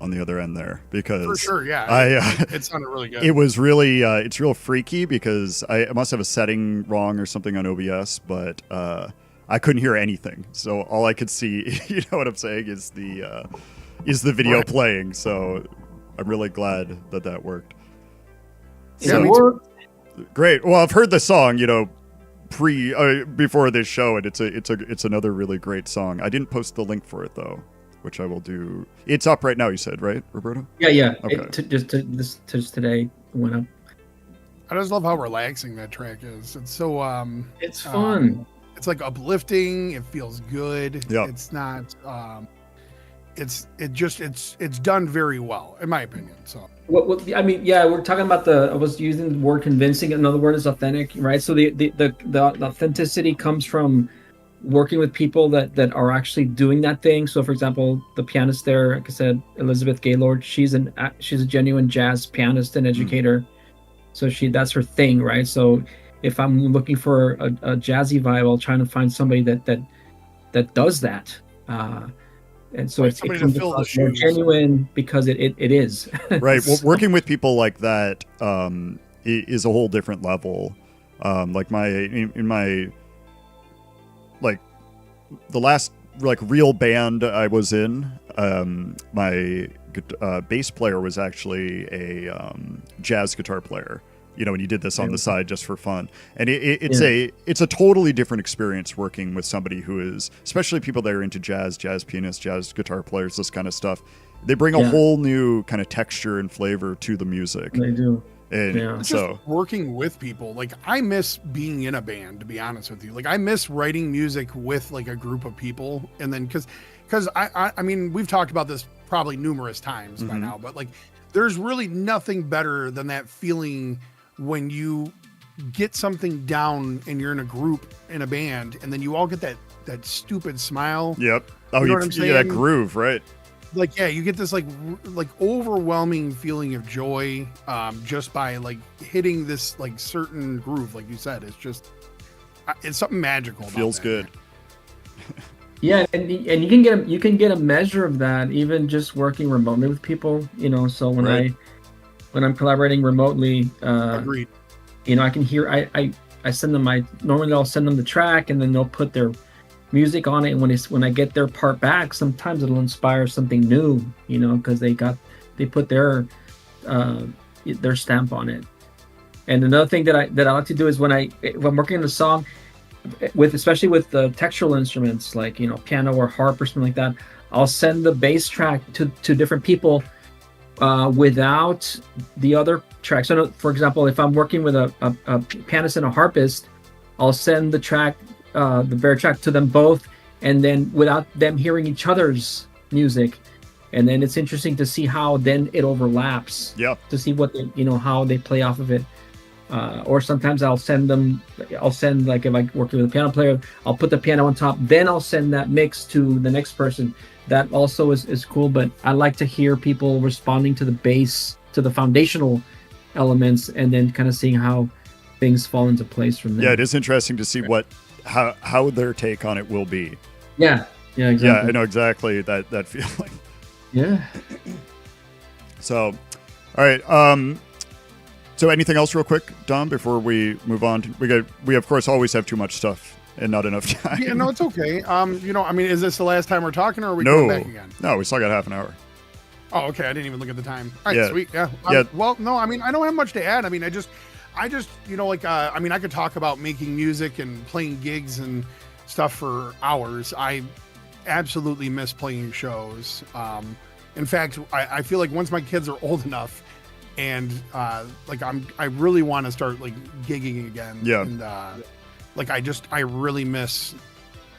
on the other end there, because For sure, yeah. It sounded really good. it was really it's real freaky because I must have a setting wrong or something on OBS, but I couldn't hear anything. So all I could see, you know what I'm saying, is the video playing. So I'm really glad that worked. Yeah, So, great. Well, I've heard the song, you know, before this show, and it's another really great song. I didn't post the link for it though, which I will do. It's up right now, you said, right, Roberto? Yeah. Okay. Just today went up. I just love how relaxing that track is. It's so It's fun. It's like uplifting. It feels good. Yeah. It's not. It's done very well, in my opinion. So. What I mean, yeah, we're talking about I was using the word convincing. Another word is authentic, right? So the authenticity comes from working with people that are actually doing that thing. So, for example, the pianist there, like I said, Elizabeth Gaylord, she's a genuine jazz pianist and educator. So that's her thing, right? So if I'm looking for a jazzy vibe, I'll try to find somebody that does that. And so it somebody comes to fill the across more shoes. genuine because it is. Right. Well, working with people like that is a whole different level. Like in my like the last like real band I was in, my bass player was actually a jazz guitar player. You know, and he did this on the side just for fun. And it's a totally different experience working with somebody who is, especially people that are into jazz pianists, jazz guitar players, this kind of stuff. They bring a whole new kind of texture and flavor to the music. They do. And so just working with people, like I miss being in a band, to be honest with you. Like I miss writing music with like a group of people. And then because I mean, we've talked about this probably numerous times by now, but like there's really nothing better than that feeling when you get something down and you're in a group in a band and then you all get that stupid smile. Yep. Oh, you know what I'm saying? That groove, right? Like, yeah, you get this like overwhelming feeling of joy just by like hitting this like certain groove. Like you said, it's something magical. Feels good. Yeah, and you can get a measure of that even just working remotely with people, you know. So when I'm collaborating remotely, Agreed. You know, I can hear. I send them normally I'll send them the track, and then they'll put their music on it. And when I get their part back, sometimes it'll inspire something new, you know, because they put their stamp on it. And another thing that I like to do is if I'm working on a song, especially with the textural instruments like, you know, piano or harp or something like that, I'll send the bass track to different people. Without the other tracks. So, for example, if I'm working with a pianist and a harpist, I'll send the track, the bare track, to them both, and then without them hearing each other's music, and then it's interesting to see how then it overlaps. Yeah. To see how they play off of it. Or sometimes I'll send like if I'm working with a piano player, I'll put the piano on top, then I'll send that mix to the next person. That also is cool, but I like to hear people responding to the bass, to the foundational elements, and then kind of seeing how things fall into place from there. Yeah, it is interesting to see how their take on it will be. Yeah, exactly. Yeah, I know exactly that feeling. Yeah. So, all right. So anything else real quick, Dom, before we move on? We of course always have too much stuff and not enough time. Yeah, no, it's okay. You know, I mean, is this the last time we're talking, or are we going back again? No, we still got half an hour. Oh, okay. I didn't even look at the time. All right, Yeah. sweet. Yeah. Yeah. Well, no, I mean, I don't have much to add. I mean, I just, you know, like, I mean, I could talk about making music and playing gigs and stuff for hours. I absolutely miss playing shows. In fact, I feel like once my kids are old enough, and like I really want to start like gigging again. Yeah. And like I really miss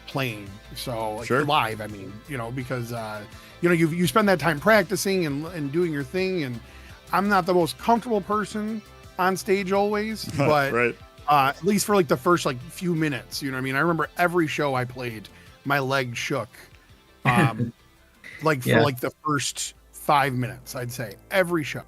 playing. So like Sure. live, I mean, you know, because you know, you spend that time practicing and doing your thing, and I'm not the most comfortable person on stage always, but Right. At least for like the first like few minutes, you know what I mean? I remember every show I played, my legs shook. Like for like the first 5 minutes, I'd say every show.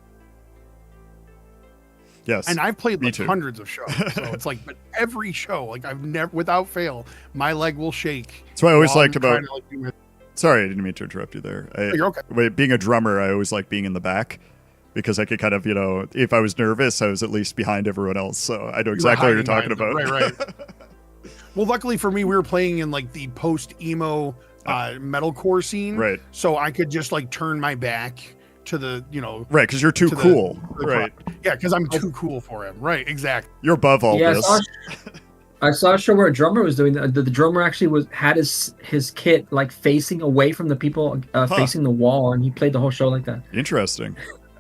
Yes. And I've played Me like too. hundreds of shows. So it's like, but every show, like I've never, without fail, my leg will shake. That's what I always while liked I'm about. trying to, like, do my- Sorry, I didn't mean to interrupt you there. You're okay. Being a drummer, I always like being in the back because I could kind of, if I was nervous, I was at least behind everyone else. So I know exactly what you're talking about. Right. Well, luckily for me, we were playing in like the post emo metalcore scene, Right. So I could just like turn my back to the, Right, because you're too to the- cool. the Right. crowd. Yeah, because I'm too cool for him. Right, exactly. You're above all Yeah, this. I saw a show where a drummer was doing that. The drummer actually had his kit like facing away from the people, facing the wall, and he played the whole show like that. Interesting.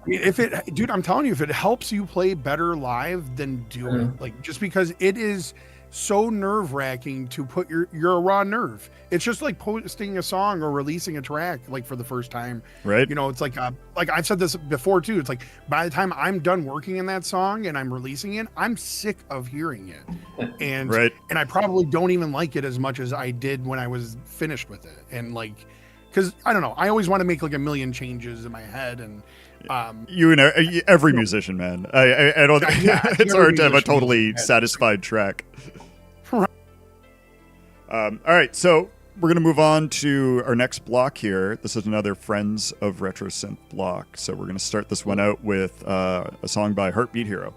I mean, dude, I'm telling you, if it helps you play better live, then do it. Like, just because it is so nerve-wracking to put you're a raw nerve. It's just like posting a song or releasing a track like for the first time. Right. It's like I've said this before too. It's like by the time I'm done working in that song and I'm releasing it, I'm sick of hearing it. And Right. and I probably don't even like it as much as I did when I was finished with it. And like, because I don't know, I always want to make like a million changes in my head, and You and every musician, man. I don't. Yeah, It's every hard to have a musician totally has- satisfied track. All right, so we're gonna move on to our next block here. This is another Friends of RetroSynth block. So we're gonna start this one out with a song by Heartbeat Hero.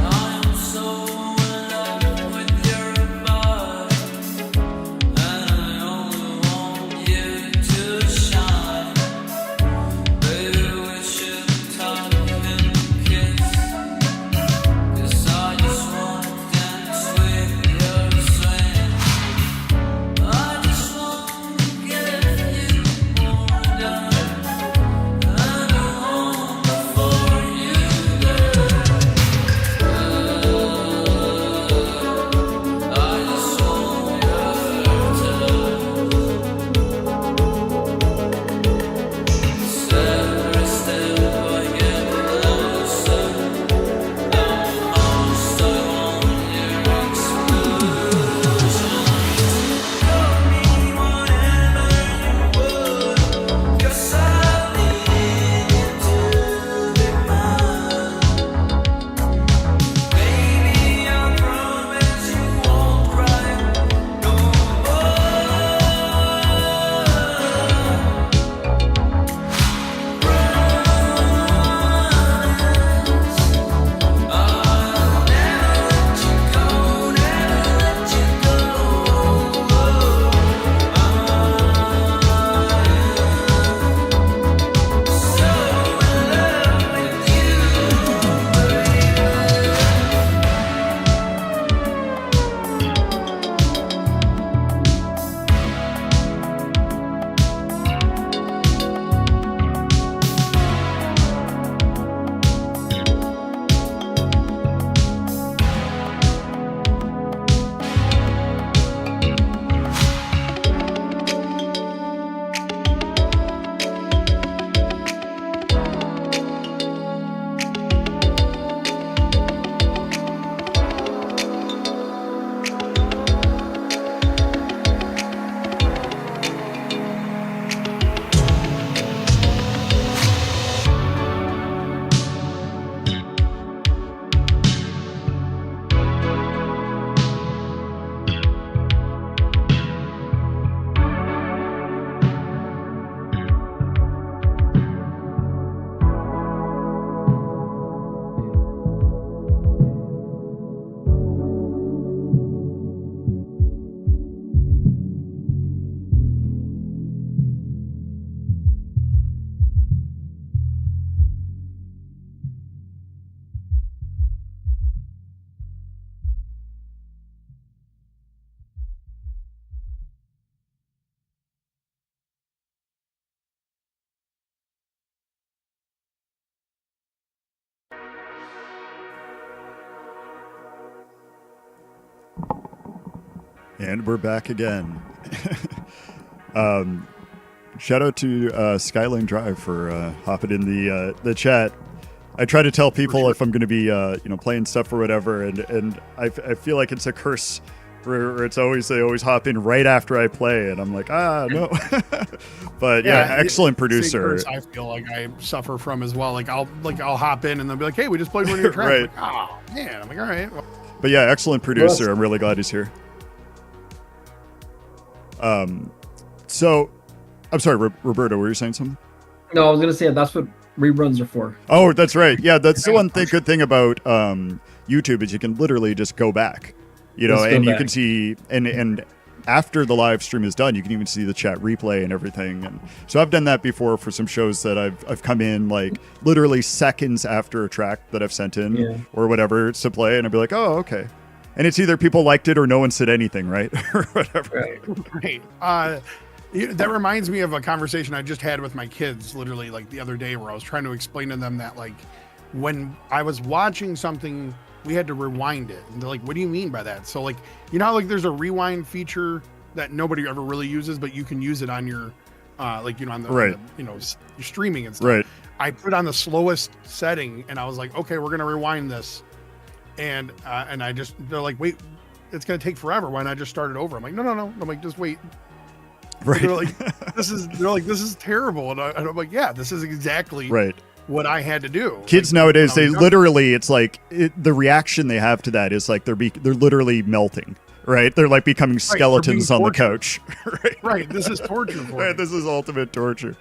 I'm so in love with your advice, and I only want you to shine. Baby, we should talk and kiss, 'cause I just wanna dance with your swing. I just wanna give you more than I want for you, girl. I just want your touch. Every step I get closer, the most I want your explosion. Tell me whatever you would, 'cause I need you to be mine. Baby, I promise you won't cry no I'll never let you go, never let you go. So in love with you, baby. And we're back again. Shout out to Skyline Drive for hopping in the chat. I try to tell people if I'm going to be playing stuff or whatever, and I feel like it's a curse where it's always they always hop in right after I play, and I'm like, no. But yeah, excellent producer. Curse I feel like I suffer from as well. I'll hop in and they'll be like, hey, we just played one of your tracks. Right. I'm like, oh man, I'm like, all right. But yeah, excellent producer. I'm really glad he's here. So, I'm sorry, Roberto, were you saying something? No, I was gonna say that's what reruns are for. Oh, that's right. Yeah, that's the one thing. Good thing about YouTube is you can literally just go back, and you can see and after the live stream is done, you can even see the chat replay and everything. And so I've done that before for some shows that I've come in like literally seconds after a track that I've sent in or whatever to play, and I'd be like, oh, okay. And it's either people liked it or no one said anything, right? Or whatever. Right. That reminds me of a conversation I just had with my kids literally like the other day where I was trying to explain to them that like when I was watching something, we had to rewind it. And they're like, what do you mean by that? So like, how like there's a rewind feature that nobody ever really uses, but you can use it on your, on the your streaming and stuff. Right. I put on the slowest setting and I was like, okay, we're going to rewind this. And they're like, wait, it's going to take forever. Why not just start it over? I'm like, no. I'm like, just wait. Right. They're like, this is terrible. And I'm like, yeah, this is exactly what I had to do. Kids nowadays, they literally, it's like the reaction they have to that is like they're literally melting, right? They're like becoming skeletons on the couch. Right. This is torture for Right. This is ultimate torture.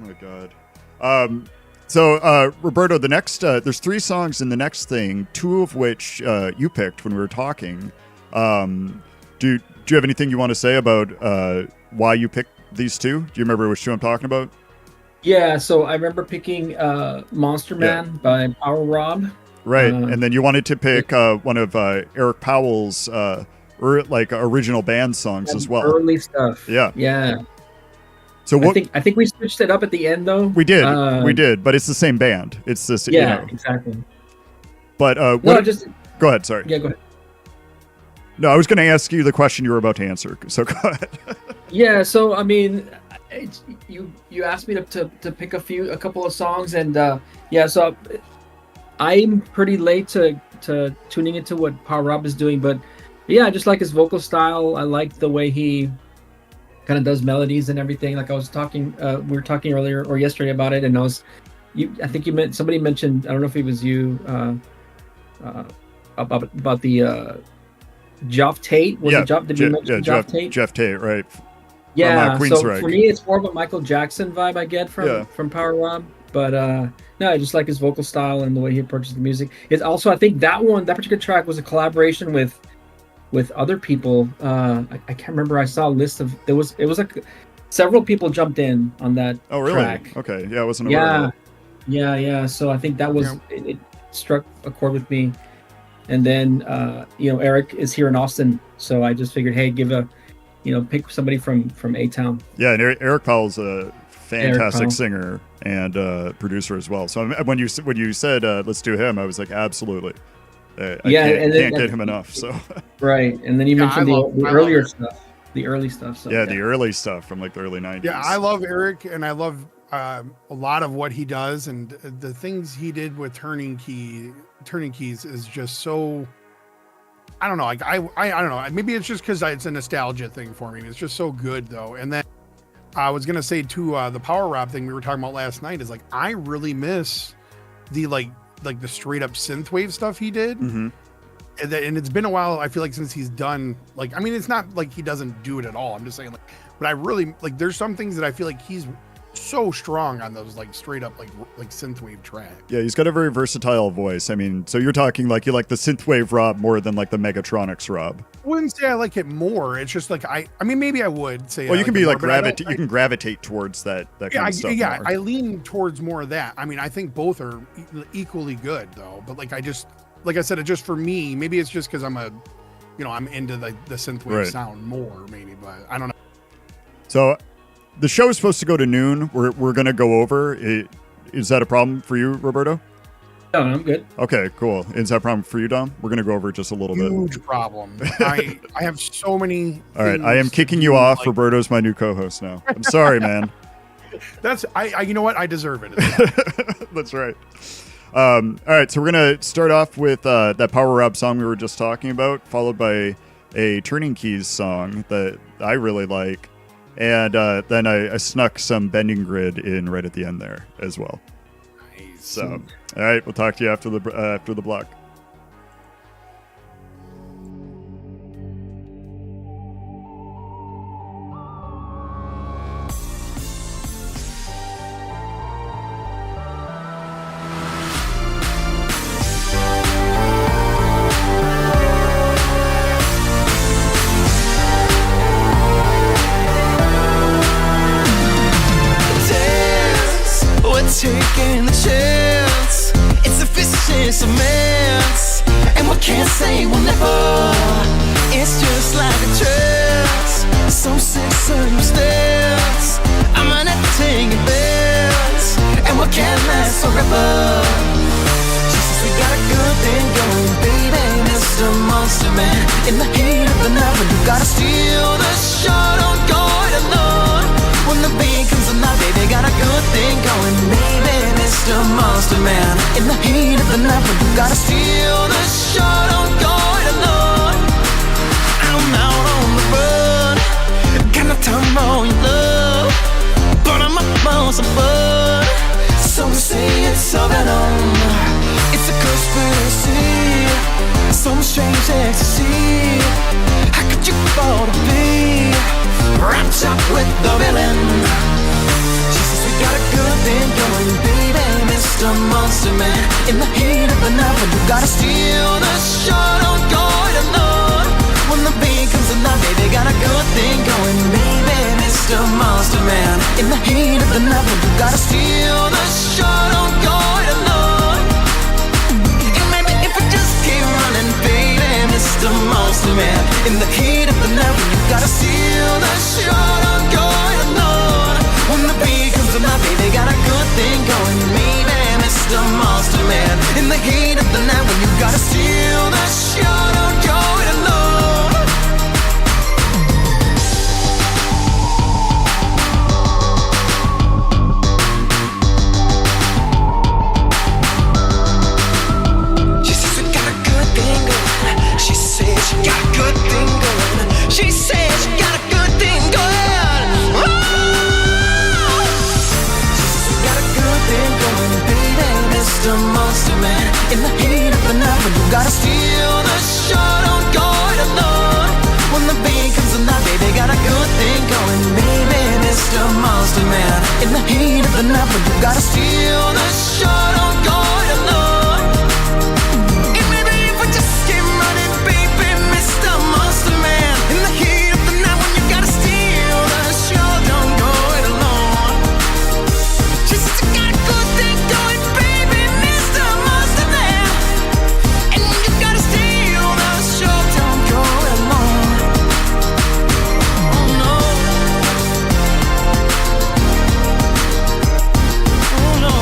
Oh my god. So Roberto, the next there's 3 songs in the next thing, 2 of which you picked when we were talking. Do you have anything you want to say about why you picked these 2? Do you remember which 2 I'm talking about? Yeah, so I remember picking Monster Man by Power Rob. Right, and then you wanted to pick one of Eric Powell's original band songs as well. Early stuff. Yeah. Yeah. So what? I think we switched it up at the end though. We did, but it's the same band. It's this. Yeah, exactly. But go ahead. Sorry. Yeah, go ahead. No, I was going to ask you the question you were about to answer. So go ahead. Yeah. So I mean, you asked me to pick a couple of songs, and so I'm pretty late to tuning into what Power Rob is doing, but yeah, I just like his vocal style. I like the way he kind of does melodies and everything. Like I was talking, we were talking earlier or yesterday about it, and I think somebody mentioned, I don't know if it was you, about the Geoff Tate. Did you mention Geoff Tate? Geoff Tate, right? Yeah. From, so Queensryche. for me, it's more of a Michael Jackson vibe I get from Power Rob. But no, I just like his vocal style and the way he approaches the music. It's also, I think that particular track was a collaboration with other people. I can't remember. I saw a list of it was like several people jumped in on that. Oh, really? Track. Okay, yeah, I wasn't aware of that. Yeah. So I think that was it struck a chord with me. And then Eric is here in Austin, so I just figured, hey, pick somebody from A-Town. Yeah, and Eric Powell's a fantastic singer and producer as well. So when you said let's do him, I was like, absolutely. I can't get him enough. So right, and then you mentioned the earlier stuff, the early stuff. So, the early stuff from like the early 90s. Yeah, I love Eric, and I love a lot of what he does, and the things he did with Turning Keys is just so. I don't know. Like I don't know. Maybe it's just because it's a nostalgia thing for me. It's just so good though. And then I was gonna say too, the Power Rob thing we were talking about last night is like I really miss the like the straight up synthwave stuff he did. Mm-hmm. And it's been a while, I feel like, since he's done like, I mean, it's not like he doesn't do it at all. I'm just saying, like, but I really like there's some things that I feel like he's so strong on those like straight up like synthwave tracks. Yeah, he's got a very versatile voice. I mean, so you're talking like you like the synthwave Rob more than like the Megatronics Rob. I wouldn't say I like it more. It's just like I mean maybe I would say. Well, you like can be like gravitate. you can gravitate towards that kind of stuff. Yeah, more. I lean towards more of that. I mean, I think both are equally good though. But like I just like I said, it just for me. Maybe it's just because I'm I'm into the synthwave sound more. Maybe, but I don't know. So. The show is supposed to go to noon. We're going to go over. Is that a problem for you, Roberto? No, I'm good. Okay, cool. Is that a problem for you, Dom? We're going to go over just a little bit. Huge problem. I have so many. All right, I am kicking you off. Like, Roberto's my new co-host now. I'm sorry, man. I you know what? I deserve it. That's right. All right, so we're going to start off with that Power Rob song we were just talking about, followed by a Turning Keys song that I really like. And then I snuck some Bending Grid in right at the end there as well. Nice. So, all right, we'll talk to you after the block. Taking the chance, it's a vicious immense, and we can't say we'll never. It's just like a trance, some sick circumstance. I'm an acting advance, and we can't last forever. Jesus, we got a good thing going, baby, Mr. Monster Man. In the heat of the night, when you gotta steal the show, don't go it alone. When the beat comes alive, baby, got a good thing going, baby, Mr. Monster Man. In the heat of the night, when you gotta steal the show, don't go it alone. I'm out on the run, got no time on your love, but I'm up on some fun. Some say it's all venom, it's a conspiracy, some strange ecstasy. How could you fall to be wrapped up with the villain? Jesus, we got a thing going, baby, Mr. Monster Man. In the heat of the night when you gotta steal the show, don't go it alone. When the beat comes alive, baby, got a good thing going, baby, Mr. Monster Man. In the heat of the night when you gotta steal the show, don't go it alone. And maybe if we just keep running, baby, Mr. Monster Man. In the heat of the night when you gotta steal the show, don't go it alone. When the beat comes alive, baby, got a good thing going, baby, Mr. Monster Man. In the heat of the night when you gotta steal the show, don't go it alone. She says we got a good thing going. She says she got a good thing going. She says she got a good thing going. Oh! She says we got a good thing going, baby, Mr. Monster Man. In the heat of the night when you gotta steal the show, don't go it alone. When the beat comes alive, baby, got a good thing going, baby, Mr. Monster Man. In the heat of the night when you gotta steal the show, don't go it alone. And maybe if we just keep running, baby, Mr. Monster Man. In the heat of the night when you gotta steal the show, don't go it alone. She says you got a good thing going, baby, Mr. Monster Man. And when you gotta steal the show, don't go it alone. Oh no. Oh no.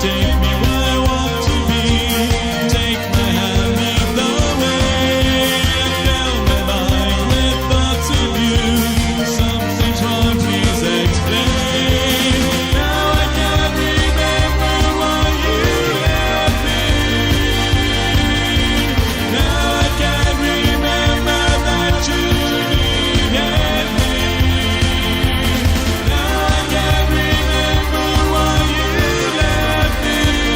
take me where I want to be. Take my hand, lead the way. I fill my mind with thoughts of you. Something's wrong, please explain. Now I can't remember why you left me. Now I can't remember that you needed me. Now I can't remember why you left me.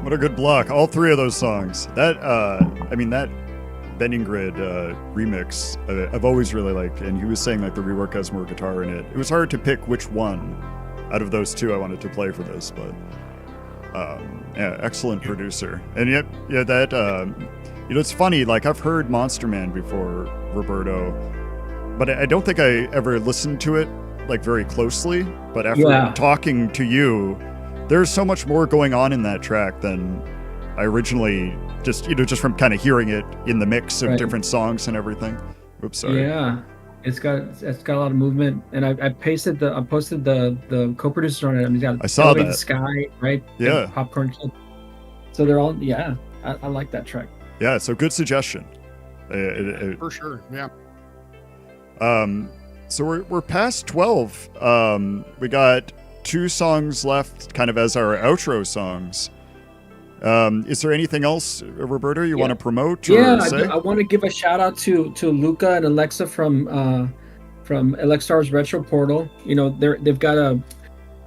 What a good block. All three of those songs. That Bending Grid remix, I've always really liked. And he was saying like the rework has more guitar in it. It was hard to pick which one out of those two I wanted to play for this, but yeah, excellent producer. And it's funny. Like I've heard Monster Man before, Roberto, but I don't think I ever listened to it like very closely. But after talking to you, there's so much more going on in that track than I originally just from kind of hearing it in the mix of different songs and everything. Oops, sorry. Yeah, it's got a lot of movement, and I posted the co-producer on it. I saw that. Sky, right? Yeah. And Popcorn Kid. So they're all I like that track. Yeah, so good suggestion. For sure, yeah. So we're past 12. We got 2 songs left, kind of as our outro songs. Is there anything else, Roberto, you want to promote? Or say? I want to give a shout out to Luca and Alexa from Alexstar's Retro Portal. You know, they've got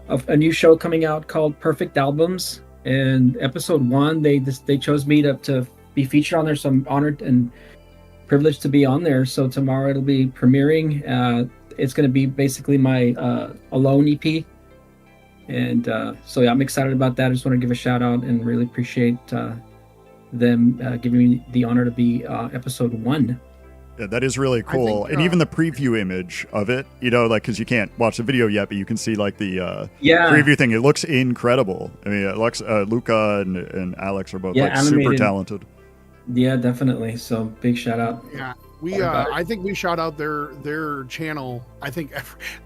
a new show coming out called Perfect Albums, and episode 1 they chose me to be featured on there, so I'm honored and privileged to be on there. So tomorrow it'll be premiering. It's going to be basically my Alone EP. And so yeah, I'm excited about that. I just want to give a shout out and really appreciate them giving me the honor to be episode 1. Yeah, that is really cool. And even the preview image of it, you know, like, because you can't watch the video yet, but you can see like the preview thing. It looks incredible. I mean, Luca and Alex are both like super talented. Yeah, definitely. So big shout out. Yeah. I think we shout out their channel. I think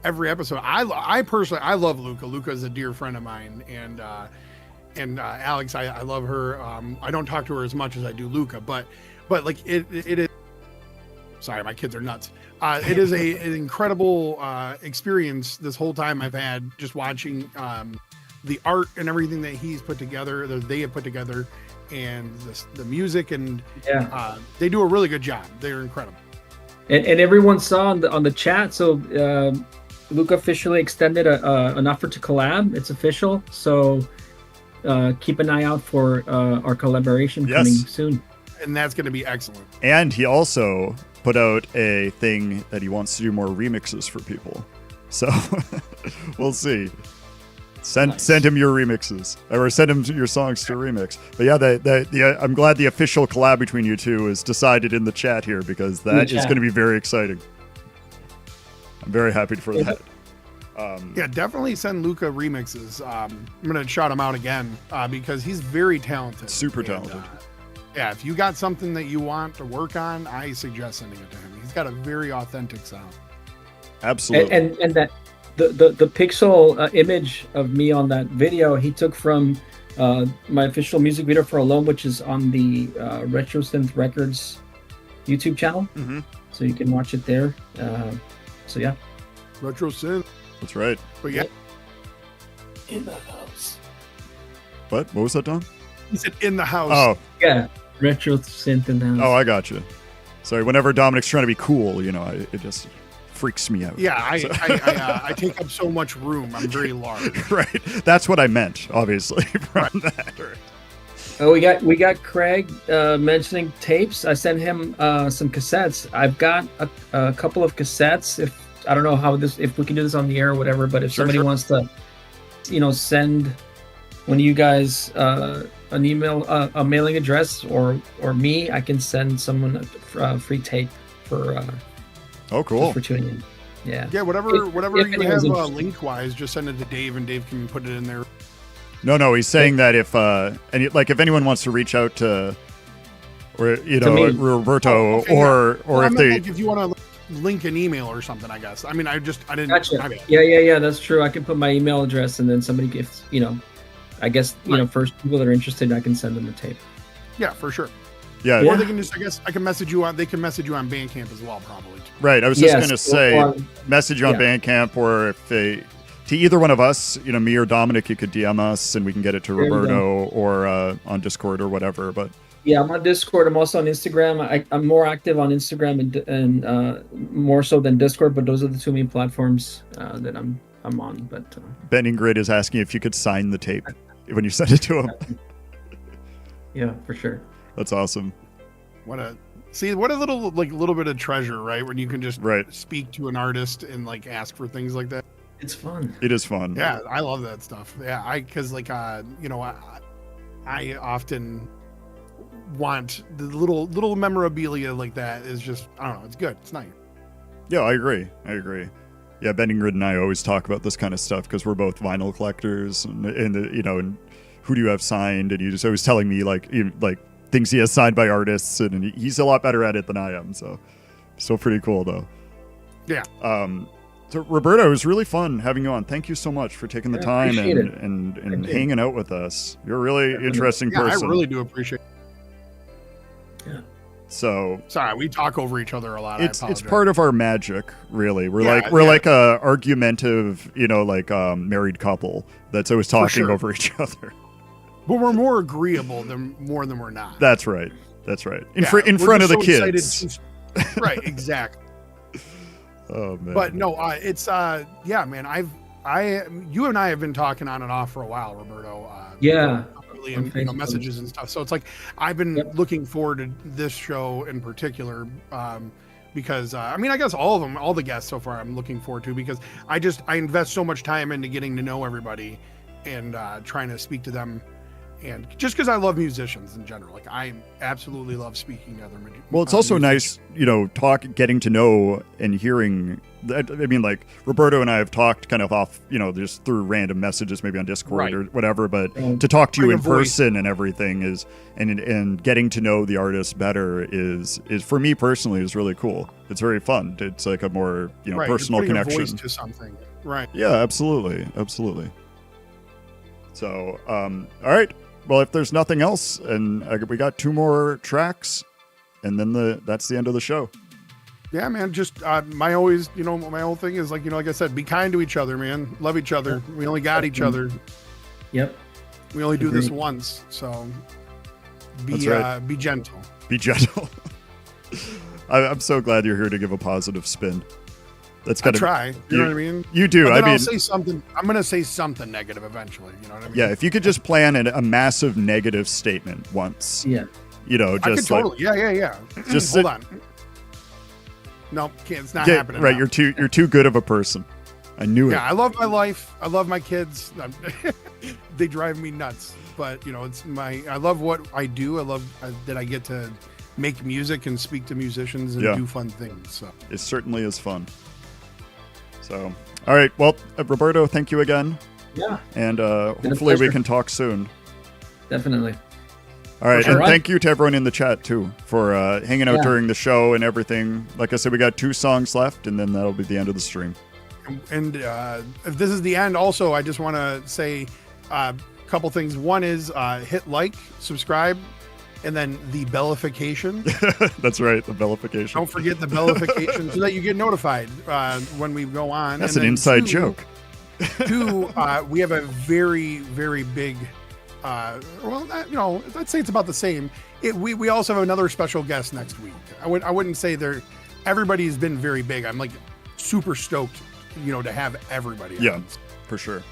every episode. I personally love Luca. Luca is a dear friend of mine, and Alex, I love her. I don't talk to her as much as I do Luca, but like it is. Sorry, my kids are nuts. It is an incredible experience. This whole time I've had just watching the art and everything that he's put together, that they have put together, and the music, and they do a really good job. They're incredible. And everyone saw on the chat. So Luca officially extended an offer to collab. It's official. So keep an eye out for our collaboration coming soon. And that's going to be excellent. And he also put out a thing that he wants to do more remixes for people. So we'll see. Send him your remixes, or send him your songs to remix. But yeah, I'm glad the official collab between you two is decided in the chat here, because that is going to be very exciting. I'm very happy for that. Yeah, definitely send Luca remixes. I'm going to shout him out again because he's very talented. Super talented. Yeah, if you got something that you want to work on, I suggest sending it to him. He's got a very authentic sound. Absolutely. And that the pixel image of me on that video, he took from my official music video for Alone, which is on the RetroSynth Records YouTube channel. Mm-hmm. So you can watch it there. So yeah. RetroSynth. That's right. But yeah. In the house. What was that, Don? He said in the house. Oh. Yeah. RetroSynth in the house. Oh, I got you. Sorry, whenever Dominic's trying to be cool, you know, it just freaks me out. Yeah, I take up so much room. I'm very large. Right. That's what I meant, obviously, from that. Oh, we got Craig mentioning tapes. I sent him some cassettes. I've got a couple of cassettes. I don't know if we can do this on the air or whatever, but if somebody wants to, send one of you guys an email, a mailing address, or me, I can send someone a free tape for. Oh, cool. For tuning in. Yeah. Yeah, whatever you have link wise, just send it to Dave, and Dave can put it in there. No, he's saying that if anyone wants to reach out to, or Roberto, or if they, if you want to link an email or something, I guess. I mean, I didn't. Gotcha. Yeah. That's true. I can put my email address, and then somebody gets, I guess, first people that are interested, I can send them the tape. Yeah, for sure. Yeah. Or they can just, I guess, I can message you on. They can message you on Bandcamp as well, probably. Right. I was just going to say, message you on Bandcamp, or if they, to either one of us, me or Dominic, you could DM us and we can get it to Roberto, or on Discord or whatever. But yeah, I'm on Discord. I'm also on Instagram. I'm more active on Instagram and more so than Discord, but those are the two main platforms that I'm on. But Bending Grid is asking if you could sign the tape. when you send it to him. Yeah, for sure. That's awesome. What a little bit of treasure, right? When you can just Right. speak to an artist and like ask for things like that. It's fun. It is fun. Yeah, I love that stuff. Yeah, because like you know, I often want the little memorabilia like that. Is just, I don't know, it's good. It's nice. Yeah, I agree. Yeah, Bending and I always talk about this kind of stuff because we're both vinyl collectors, and you know, and who do you have signed? And he's always telling me like things he has signed by artists, and he's a lot better at it than I am. So, still pretty cool though. Yeah. So Roberto, it was really fun having you on. Thank you so much for taking the time appreciate it. and hanging out with us. You're a really interesting Yeah, person. I really do appreciate it. Yeah. So Sorry, we talk over each other a lot. it's I apologize. part of our magic, really. We're Yeah, like a argumentative, you know, like married couple that's always talking sure. over each other. But we're more agreeable than we're not. That's right. In Yeah, front we're of the just so kids. excited right, exactly. Oh man. But no, it's yeah, man. You and I have been talking on and off for a while, Roberto. Yeah. Really, On and you know, Facebook. messages and stuff. So it's like I've been looking forward to this show in particular, because I mean, I guess all of them, all the guests so far, I'm looking forward to, because I invest so much time into getting to know everybody and trying to speak to them. And just because I love musicians in general, like I absolutely love speaking to other musicians. Well, it's also nice, you know, getting to know and hearing. I mean, like Roberto and I have talked kind of off, you know, just through random messages, maybe on Discord Right. or whatever. But Right. to talk to you Bring in a voice. person and everything is, and getting to know the artist better is for me personally is really cool. It's very fun. It's like a more, you know, Right, you're personal putting a connection. voice to something, right? Yeah, absolutely. So, all right. Well, if there's nothing else, and we got 2 more tracks, and then that's the end of the show. Yeah, man. Just my whole thing is like, you know, like I said, be kind to each other, man. Love each other. We only got each other. Yep. We only do this Agreed. once, so That's right. be gentle. Be gentle. I'm so glad you're here to give a positive spin. That's I kind of try. You know what I mean? You do. But I then mean, I'll say something. I'm gonna say something negative eventually. You know what I mean? yeah. If you could just plan a massive negative statement once, Yeah. you know, I could just like totally. Yeah. Just Hold sit- on. No, can't. It's not yeah, happening. right. now. You're too good of a person. I knew Yeah, it. I love my life. I love my kids. They drive me nuts. But you know, I love what I do. I love that I get to make music and speak to musicians and Yeah. do fun things. So It certainly is fun. So, all right. Well, Roberto, thank you again, Yeah. and Been a hopefully we pleasure. can talk soon. Definitely. All right, sure. and All right. thank you to everyone in the chat too for hanging out Yeah. during the show and everything. Like I said, we got 2 songs left, and then that'll be the end of the stream. and if this is the end, also I just want to say a couple things. One is hit like, subscribe, and then the bellification. That's right, the bellification. Don't forget the bellification so that you get notified when we go on. That's And an then inside 2, joke. 2, we have a very, very big, you know, I'd say it's about the same. We also have another special guest next week. I wouldn't say everybody's been very big. I'm like super stoked, you know, to have everybody. Yeah, on. for sure.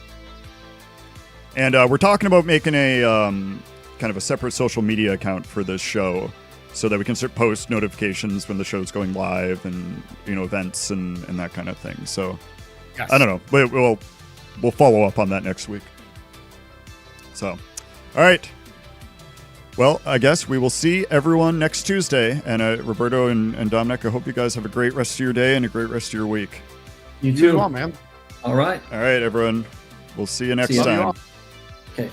And we're talking about making a kind of a separate social media account for this show, so that we can start post notifications when the show's going live, and you know, events and that kind of thing. So Yes. I don't know. We'll follow up on that next week. So, all right. Well, I guess we will see everyone next Tuesday. And Roberto and Dominic, I hope you guys have a great rest of your day and a great rest of your week. You You as too. well, man. All right. All right, everyone. We'll see you next See you. time. Okay.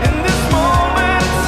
In this moment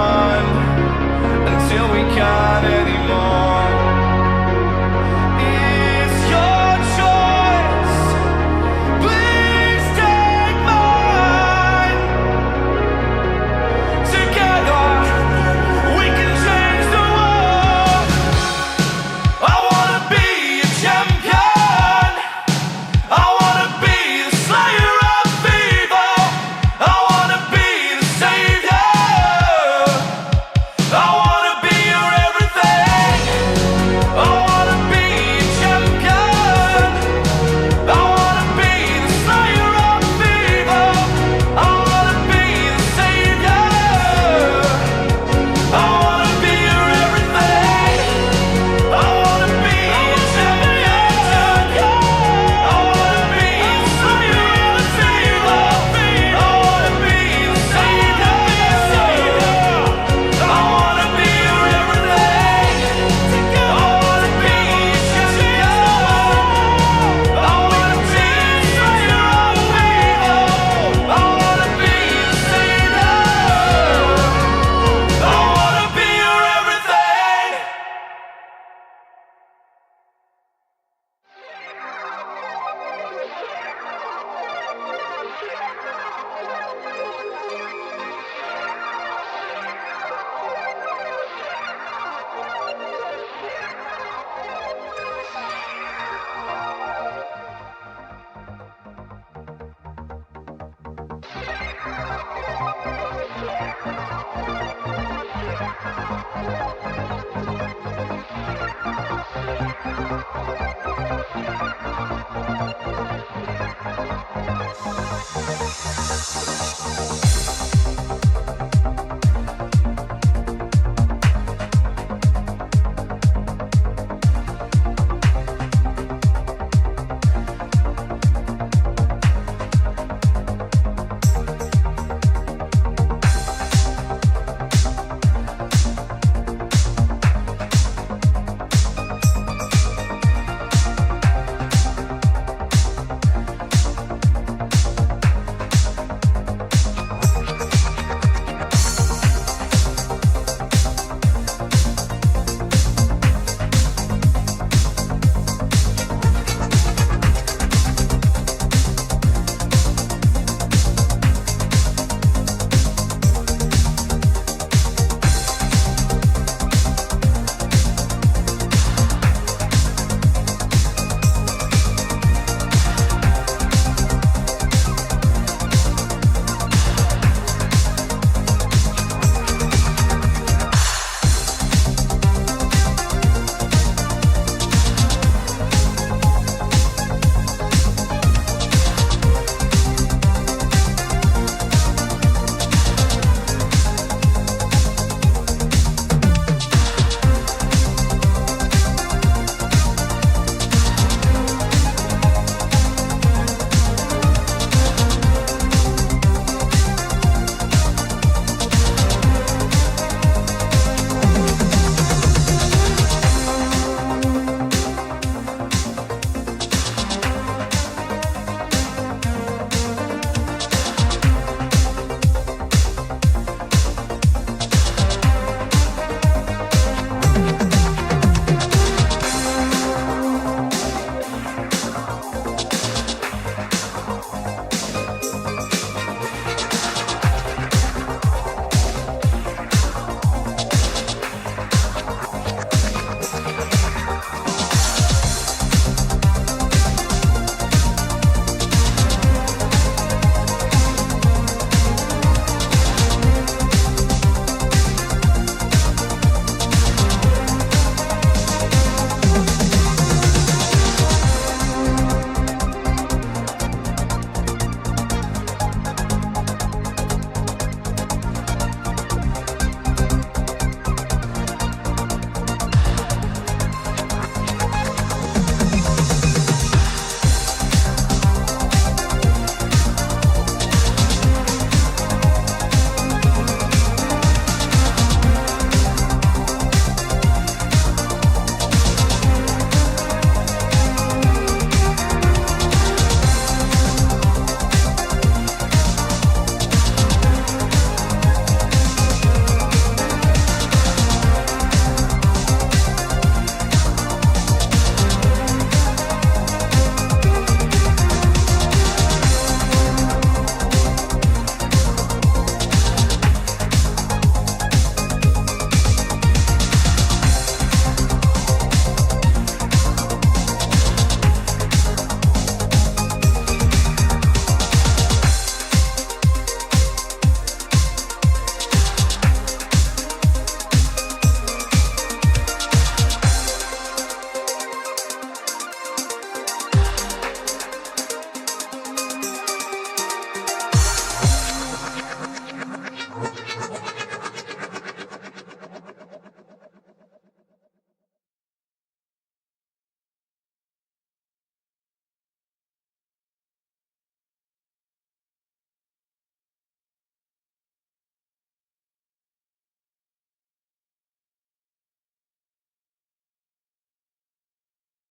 on until we got it.